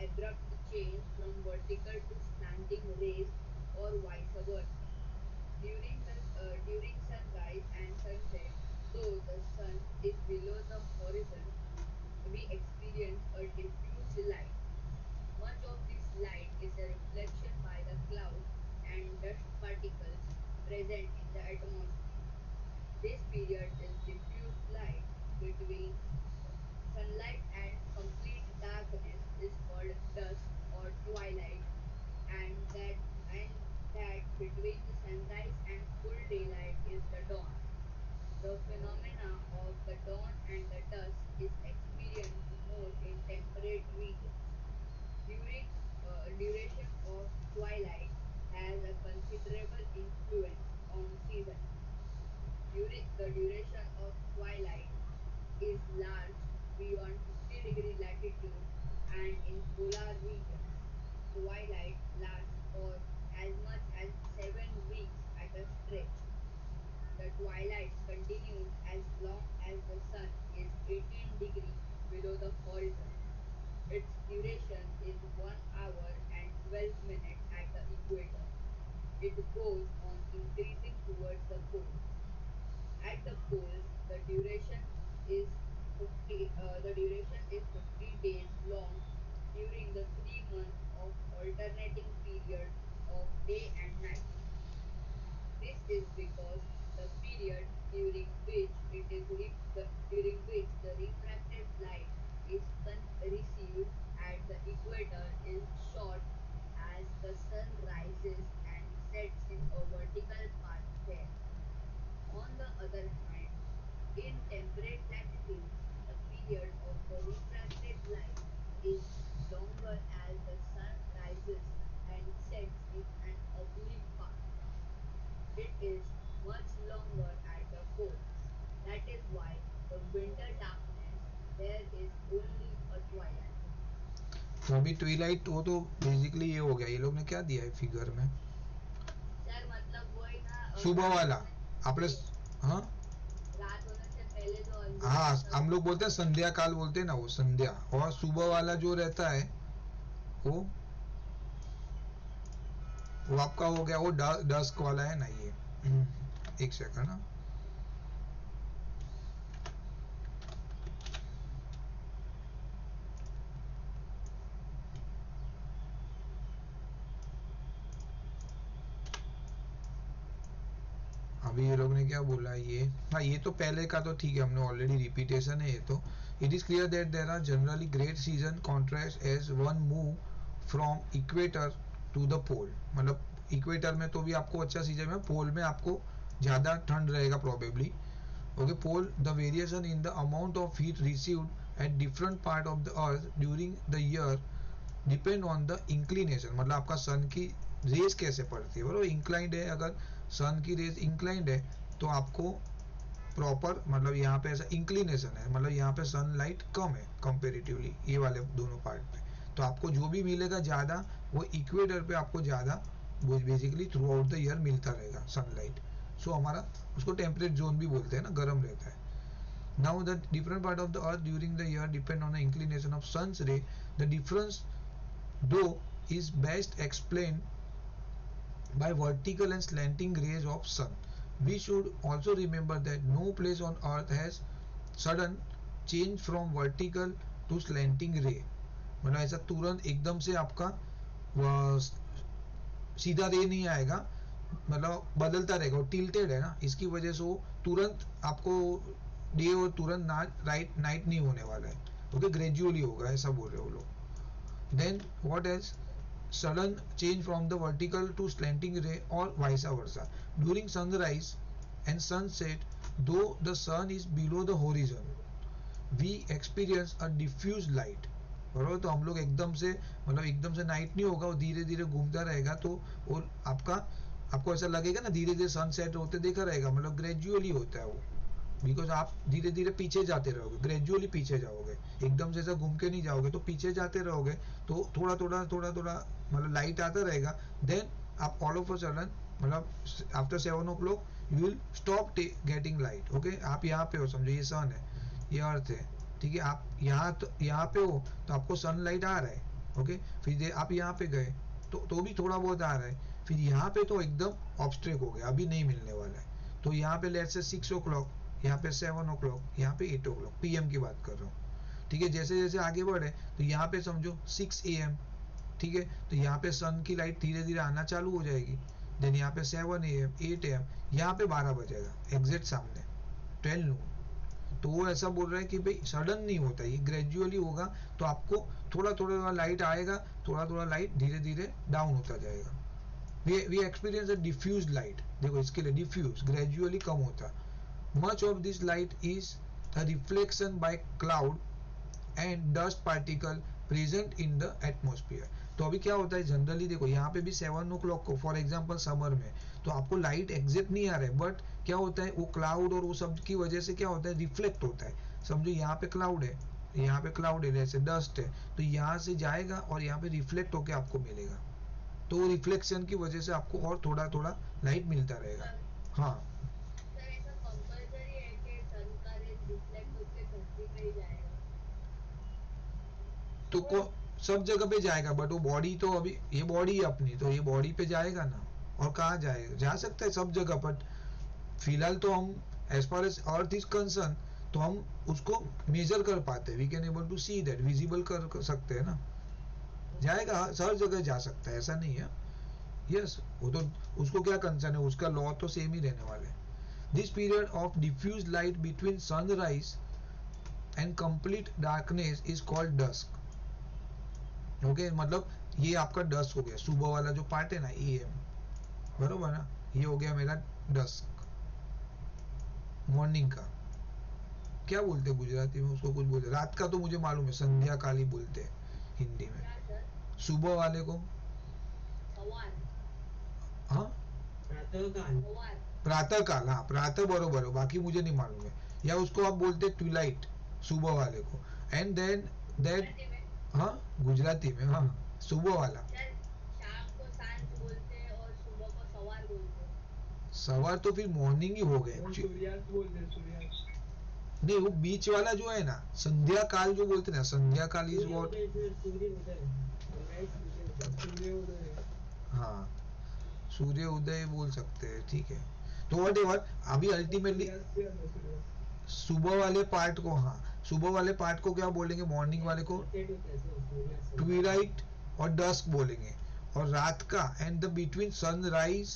abrupt change from vertical to slanting rays or vice versa. During sunrise and sunset, though the sun is below the horizon, we experience a diffused light. Much of this light is a reflection by the clouds and dust particles present in the atmosphere. This period is diffuse light between sunlight and complete darkness is called dusk or twilight, and that between the sunrise and full daylight is the dawn. The phenomena of the dawn and the dusk is experienced more in temperate regions. Duration of twilight has a considerable influence on seasons. The duration of twilight is large beyond 50-degree latitude and in polar regions. Twilight lasts for as much as 7 weeks at a stretch. The twilight continues as long as the sun is 18 degrees below the horizon. Its duration is 1 hour and 12 minutes at the equator. It goes on increasing towards the poles. At the poles, is the duration is 50 days long during the 3 months of alternating period of day and night. This is because the period during which the refracted light is received at the equator is short as the sun rises and sets in a vertical path there. On the other hand, in temperate latitudes, the period of the refracted light is longer as the sun rises and sets in an oblique path. It is much longer at the poles. That is why the winter darkness there is only a twilight. तो अभी ट्विलाइट वो तो बेसिकली ये हो गया, ये लोग ने क्या दिया है फिगर में, सर मतलब वो ही ना सुबह वाला आपने। हाँ रात होने से पहले जो हाँ, अंधेरा हम लोग बोलते हैं संध्या काल बोलते हैं ना, वो संध्या। और सुबह वाला जो रहता है वो वो आपका हो गया, वो डस्क वाला है ना ये। एक सेकंड ना, अभी ये लोग ने क्या बोला ये। हाँ ये तो पहले का तो ठीक है, हमने ऑलरेडी रिपीटेशन है ये तो। It is clear that there are generally great season contrast as one move from equator to the pole. मतलब इक्वेटर में तो भी आपको अच्छा सीजन है, पोल में आपको ज़्यादा ठंड रहेगा probably. Okay, pole the variation in the amount of heat received at different part of the earth during the year depend on the inclination. मतलब आपका सन की रेस कैसे पड़ती है, बराबर इंक्लाइंड है, अगर सन की रेस इंक्लाइंड है तो आपको प्रॉपर, मतलब यहाँ पे ऐसा इंक्लिनेशन है, मतलब यहाँ पे सनलाइट कम है कंपेरेटिवली ये वाले दोनों पार्ट पे, तो आपको जो भी मिलेगा ज़्यादा वो इक्वेटर पे आपको ज़्यादा basically through out the year मिलता रहेगा सनलाइट। सो हमारा उसको टेम्परेट जोन भी बोलते हैं ना, गर्म रहता है। Now the different part of the earth during the year depend on the inclination of sun's ray. The difference though is best explained by vertical and slanting rays of sun. We should also remember that no place on earth has sudden change from vertical to slanting ray. मतलब ऐसा तुरंत एकदम से आपका सीधा रे नहीं आएगा, मतलब बदलता रहेगा, टिल्टेड है ना, इसकी वजह से वो तुरंत आपको डे और तुरंत राइट नाइट नहीं होने वाला है, ओके, ग्रेजुअली होगा, ऐसा बोल रहे हो लोग. Then what else, sudden change from the vertical to slanting ray or vice versa during sunrise and sunset. Though the sun is below the horizon, we experience a diffuse light. बरोबर, तो हम लोग एकदम से मतलब एकदम से नाइट नहीं होगा, वो धीरे धीरे घूमता रहेगा, तो वो आपको ऐसा लगेगा ना धीरे धीरे सनसेट होते देखा रहेगा, मतलब ग्रेजुअली होता है वो, बिकॉज आप धीरे धीरे पीछे जाते रहोगे, ग्रेजुअली पीछे जाओगे, एकदम से ऐसा घूम के नहीं जाओगे, तो पीछे जाते रहोगे, तो थोड़ा थोड़ा थोड़ा थोड़ा मतलब लाइट आता रहेगा. देन आप ऑल ऑफ अ सडन मतलब after 7 o'clock you will stop getting light. Okay, आप यहाँ पे हो, समझो ये सन है, ये अर्थ है, ठीक है, आप यहाँ पे हो तो आपको सनलाइट आ रहा है. ओके, फिर आप यहाँ पे गए तो भी थोड़ा बहुत आ रहा है, फिर यहाँ पे तो एकदम ऑब्स्ट्रेक हो गया, अभी नहीं मिलने वाला है. तो यहाँ पे लेट्स से 6 o'clock, यहाँ पे 7 o'clock, यहाँ पे 8 o'clock PM की बात कर रहा हूँ, ठीक है. जैसे जैसे आगे बढ़े तो यहाँ पे समझो 6 AM, ठीक है, तो यहाँ पे सन की लाइट धीरे धीरे आना चालू हो जाएगी. देन यहाँ पे 7 AM 8 AM, यहाँ पे 12 बजेगा एग्जैक्ट सामने 12 नून. तो वो ऐसा बोल रहा है कि भाई सडन नहीं होता, ये ग्रेजुअली होगा, तो आपको थोड़ा थोड़ा लाइट आएगा, थोड़ा थोड़ा लाइट धीरे धीरे डाउन होता जाएगा. We experience a diffuse light, देखो इसके लिए डिफ्यूज ग्रेजुअली कम होता. Much of this light is the reflection by cloud and dust particle present in the atmosphere. तो अभी क्या होता है जनरली, देखो यहाँ पे भी 7 o'clock को फॉर एग्जांपल समर में तो आपको लाइट एग्जैक्ट नहीं आ रहा है, बट क्या होता है वो क्लाउड और वो सब की वजह से क्या होता है रिफ्लेक्ट होता है. समझो यहाँ पे क्लाउड है, यहाँ पे क्लाउड है, जैसे डस्ट है, तो यहाँ से जाएगा और यहाँ पे रिफ्लेक्ट होके आपको मिलेगा, तो रिफ्लेक्शन की वजह से आपको और थोड़ा थोड़ा लाइट मिलता रहेगा. हाँ, सर ऐसा कंपलसरी है कि सन का रेज रिफ्लेक्ट होके धरती पे ही जाएगा? तो सब जगह पे जाएगा, बट वो बॉडी तो अभी ये बॉडी है अपनी, तो ये बॉडी पे जाएगा ना, और कहाँ जाएगा, जा सकता है सब जगह, बट फिलहाल तो हम as far as earth is concern तो हम उसको मेजर कर पाते हैं, we can able to see that, visible कर सकते हैं ना, जाएगा हर जगह जा सकता है, ऐसा नहीं है. यस, वो तो उसको क्या कंसर्न है, उसका लॉ तो सेम ही रहने वाले. This period of diffuse light between sunrise and complete darkness is called dusk. Okay, मतलब ये आपका डस्क हो गया, सुबह वाला जो पार्ट है ना AM, बरोबर ना, ये हो गया मेरा डस्क, मॉर्निंग का. क्या बोलते हैं गुजराती में उसको, कुछ बोलते, रात का तो मुझे मालूम है संध्या काल ही बोलते हैं हिंदी में. क्या सर? सुबह वाले को सवार. हाँ प्रातःकाल. सवार. प्रातः काल, हाँ प्रातः बरोबर हो, बाकी मुझे नहीं मालूम है. या उसको आप बोलते हैं ट्विलाइट सुबह वाले को. एंड देन दैट, गुजराती में हाँ गुजराती में, हाँ सुबह वाला. सर शाम को सांझ बोलते हैं और सुबह को सवार बोलते हैं. सवार तो फिर मॉर्निंग ही हो गए. वो सूर्यास्त बोलते हैं, सूर्यास्त. नहीं, वो बीच वाला जो है ना संध्या काल जो बोलते हैं ना, संध्या काल इज व्हाट, सूर्योदय. हाँ सूर्य उदय बोल सकते हैं, ठीक है. तो वट एवर, अभी अल्टीमेटली सूर्यास्त या न सूर्यास्त. सुबह वाले पार्ट को, हाँ सुबह वाले पार्ट को क्या बोलेंगे, मॉर्निंग वाले को ट्विलाइट और डस्क बोलेंगे, और रात का and the between sunrise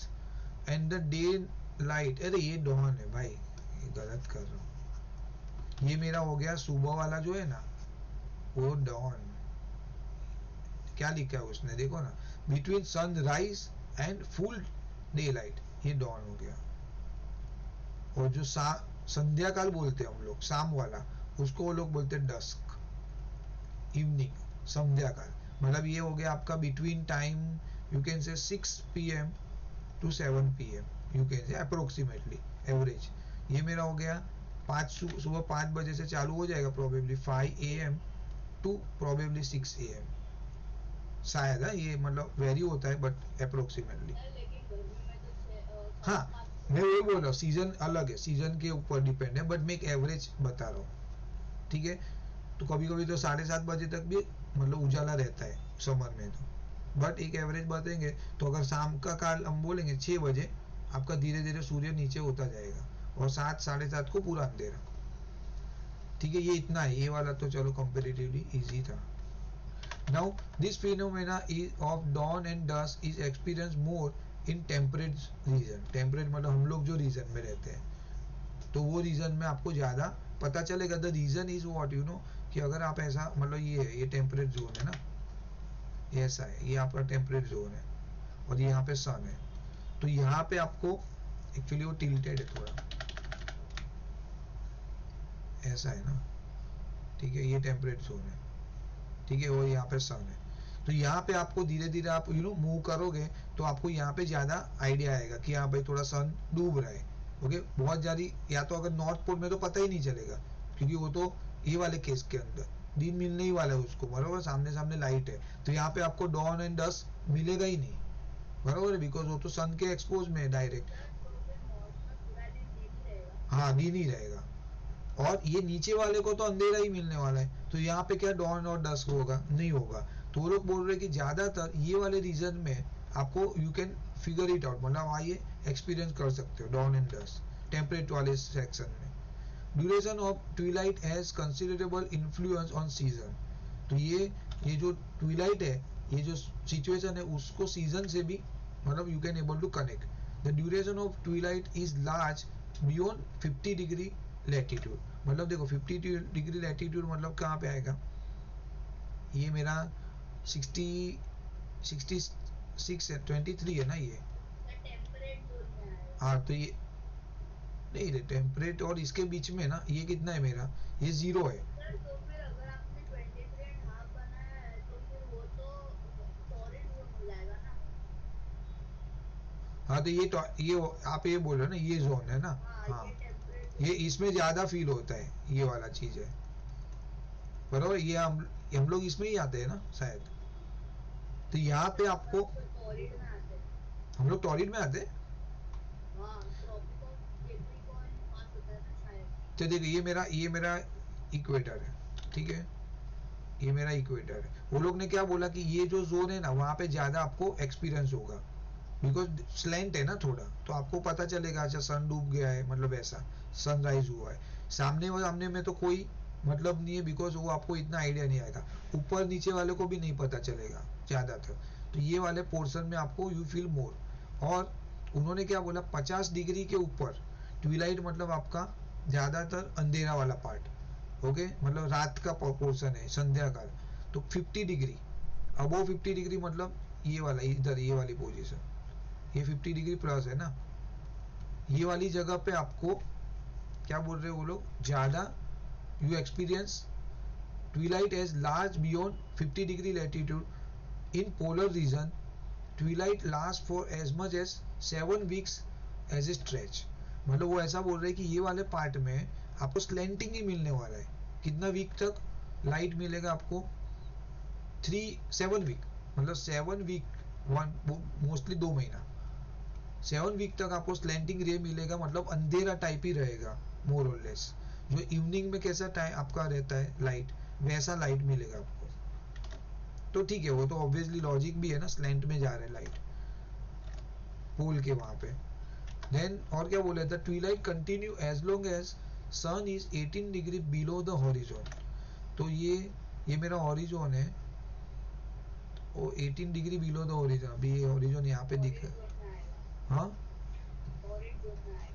and the day light, अरे ये डॉन है भाई, ये गलत कर रहा हूँ, ये मेरा हो गया सुबह वाला जो है ना वो डॉन. क्या लिखा है उसने, देखो ना, between sunrise and full day light, ये डॉन हो गया. और जो संध्या काल बोलते हैं हम लोग, शाम वाला, उसको वो लोग बोलते हैं डस्क, इवनिंग, संध्या काल. मतलब ये हो गया आपका between time, you can say 6 PM to 7 PM, you can say approximately average. ये मेरा हो गया सुबह 5 बजे से चालू हो जाएगा, probably 5 AM to probably 6 AM शायद. ये मतलब वेरी होता है बट अप्रोक्सीमेटली. सर लेकिन गर्मी में तो हाँ मैं वही बोल रहा हूँ, सीजन अलग है, सीजन के ऊपर डिपेंड है, बट मैं एक एवरेज बता रहा हूँ, ठीक है. तो कभी कभी तो 7:30 बजे तक भी मतलब उजाला रहता है समर में, तो बट एक एवरेज बताएंगे. तो अगर शाम का काल हम बोलेंगे 6 बजे, आपका धीरे धीरे सूर्य नीचे होता जाएगा, और 7 7:30 को पूरा अंधेरा, ठीक है. ये इतना है, ये वाला तो चलो कंपेरेटिवली इजी था. Now, this phenomena of dawn and dusk is experienced more in temperate region, temperate मतलब हम लोग जो रीजन में रहते हैं तो वो रीजन में आपको ज़्यादा पता चलेगा। The reason is what you know, कि अगर आप ऐसा मतलब ये है, ये टेम्परेट जोन है ना, ये ऐसा है, ये आपका टेम्परेट जोन है और ये यहाँ पे सन है, तो यहाँ पे आपको एक्चुअली वो टिल्टेड है थोड़ा, ऐसा है ना, ठीक है, ये टेम्परेट जोन है, ठीक है, और यहाँ पे सन है। तो यहाँ पे आपको धीरे धीरे आप मूव करोगे तो आपको यहाँ पे ज़्यादा आइडिया आएगा कि हाँ भाई थोड़ा सन डूब रहा है। ओके, बहुत ज़्यादा, या तो अगर नॉर्थ पोल में तो पता ही नहीं चलेगा क्योंकि वो तो ये वाले केस के अंदर दिन मिलने ही वाला है उसको, बराबर, सामने सामने लाइट है, तो यहाँ पे आपको डॉन एंड डस्ट मिलेगा ही नहीं, बराबर है, बिकॉज वो तो सन के एक्सपोज में है डायरेक्ट। सर तो फिर नॉर्थ में पूरा दिन दिन ही रहेगा। हाँ, दिन ही रहेगा, और ये नीचे वाले को तो अंधेरा ही मिलने वाला है, तो यहाँ पे क्या डॉन और डस्क होगा, नहीं होगा। तो वो लोग बोल रहे हैं कि ज़्यादातर ये वाले रीजन में आपको you can figure it out, मतलब आइए एक्सपीरियंस कर सकते हो डॉन एंड डस्क टेम्परेट वाले सेक्शन में। Duration of Twilight has considerable influence on season, तो ये जो ट्विलाइट है, ये जो सिचुएशन है उसको सीजन से भी मतलब you can able to connect. The duration of twilight is large beyond 50 degree latitude, मतलब देखो 50 डिग्री लैटिट्यूड मतलब कहाँ पे आएगा, ये मेरा 66 है, 23 है ना ये। सर टेम्परेट जोन में आएगा। हाँ तो ये नहीं रे, टेम्परेट और इसके बीच में ना ये कितना है मेरा, ये 0 है। सर तो फिर अगर आपने 23 एंड हाफ बनाया है तो फिर वो तो टॉरिड जोन हो जाएगा ना। हाँ तो ये आप ये बोल रहे हो ना, ये जोन है ना। हाँ हाँ, ये टेम्परेट ये इसमें ज़्यादा फील होता है, ये वाला चीज़ है, बराबर, ये हम लोग इसमें ही आते हैं ना शायद, तो यहाँ पे आपको, टॉरिड में आते हैं। हम लोग टॉरिड में आते हैं। हाँ ट्रॉपिक ऑफ कैप्रिकॉर्न पास होता है ना शायद। तो देखिए ये मेरा इक्वेटर है, ठीक है, ये मेरा इक्वेटर है। वो लोग ने क्या बोला कि ये जो जोन है ना वहाँ पे ज़्यादा आपको एक्सपीरियंस होगा, बिकॉज स्लैंट है ना थोड़ा, तो आपको पता चलेगा अच्छा सन डूब गया है, मतलब ऐसा सनराइज हुआ है। सामने में तो कोई मतलब नहीं है, बिकॉज वो आपको इतना आइडिया नहीं आएगा, ऊपर नीचे वाले को भी नहीं पता चलेगा ज़्यादातर, तो ये वाले पोर्शन में आपको यू फील मोर। और उन्होंने क्या बोला, 50 डिग्री के ऊपर ट्विलाइट मतलब आपका ज़्यादातर अंधेरा वाला पार्ट, ओके, मतलब रात का पोर्शन है, संध्या काल। तो 50 डिग्री, अबो 50 डिग्री मतलब ये वाला, इधर ये वाली पोजीशन, ये 50 डिग्री प्लस है ना, ये वाली जगह पे आपको क्या बोल रहे हैं वो लोग, ज़्यादा you experience twilight as large beyond 50 degree latitude in polar region. Twilight last for as much as 7 weeks as a stretch, मतलब वो ऐसा बोल रहे हैं कि ये वाले पार्ट में आपको स्लेंटिंग ही मिलने वाला है। कितना वीक तक लाइट मिलेगा आपको, 7 वीक, मतलब 7 वीक, वन मोस्टली 2 महीना, 7 वीक तक आपको स्लैंटिंग रे मिलेगा, मतलब अंधेरा टाइप ही रहेगा मोर और लेस। जो इवनिंग में कैसा टाइम आपका रहता है लाइट, वैसा लाइट मिलेगा आपको। तो ठीक है, वो तो ऑब्वियसली लॉजिक भी है ना, स्लैंट में जा रहा है लाइट पोल के वहां पे। देन और क्या बोला था, twilight continue as long as sun is 18 degree below the horizon. तो ये मेरा हॉरिजॉन है, वो 18 डिग्री बिलो द हॉरिजॉन, अभी ये हॉरिजॉन यहाँ पे दिख टॉरिड रहा जोन में आएगा। है। हाँ, टॉरिड जोन में आएगा।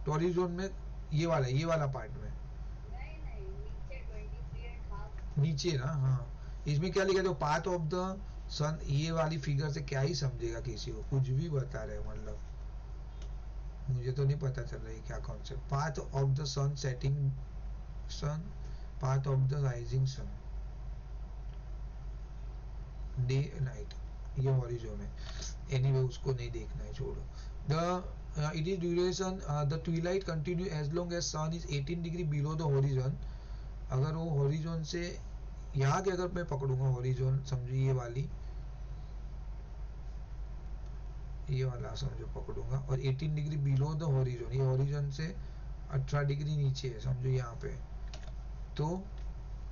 हॉरिजॉन में ये वाला पार्ट में नहीं नहीं नीचे 23 एंड हाफ। नीचे ना, हाँ, इसमें क्या लिखा, जो पाथ ऑफ द सन, ये वाली फिगर से क्या ही समझेगा किसी को, कुछ भी बता रहे, मतलब मुझे तो नहीं पता चल रहा है क्या concept, path of the sun setting sun, path of the rising sun, day night, ये हॉरिजॉन है। एनीवे उसको नहीं देखना है, छोड़ो। The it is duration, the twilight continue as long as sun is 18 degree below the horizon. अगर वो हॉरिजॉन से यहाँ के अगर मैं पकड़ूंगा हॉरिजॉन, समझो ये वाला समझो पकड़ूंगा, और 18 डिग्री बिलो द हॉरिजॉन, ये हॉरिजॉन से 18 डिग्री नीचे है समझो यहाँ पे। तो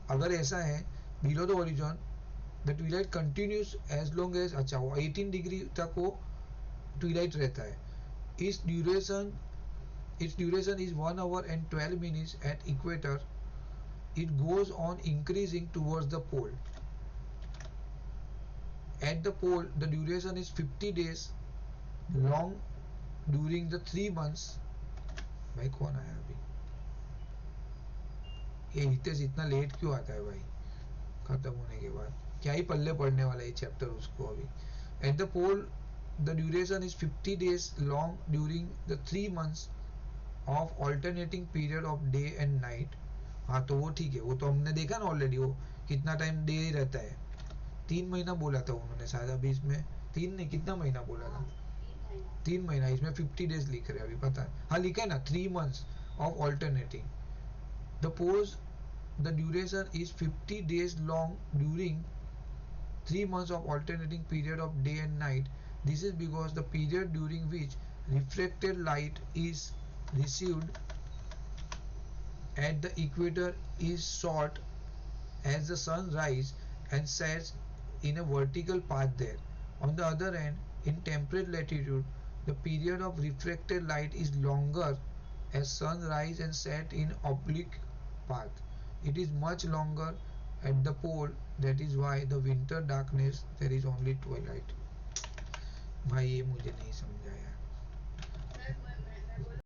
अगर ऐसा है below the horizon, the twilight continues as long as, अच्छा वो 18 डिग्री तक वो ट्विलाइट रहता है। इस duration its duration is 1 hour and 12 minutes at equator. It goes on increasing towards the pole. At the pole, the duration is 50 days long during the 3 months. भाई कौन आया अभी? ये हितेश इतना लेट क्यों आता है भाई? खत्म होने के बाद क्या ही पल्ले पड़ने वाला है चैप्टर उसको अभी. At the pole, the duration is 50 days long during the 3 months of alternating period of day and night. हाँ तो वो ठीक है, वो तो हमने देखा ना ऑलरेडी, वो कितना टाइम डे रहता है. 3 महीना बोला था उन्होंने शायद. अभी इसमें 3 नहीं, कितना महीना बोला था? 3 महीना. इसमें 50 डेज लिख रहे हैं अभी, पता है. हाँ लिखा है ना, 3 months of alternating. The pose, the duration is 50 days long during 3 months of alternating period of day and night. This is because the period during which reflected light is received at the equator is short, as the sun rises and sets in a vertical path there. On the other hand, in temperate latitude, the period of reflected light is longer, as sun rise and set in oblique path. It is much longer at the pole. That is why the winter darkness there is only twilight. भाई ये मुझे नहीं समझाया. सर मैं बोलूं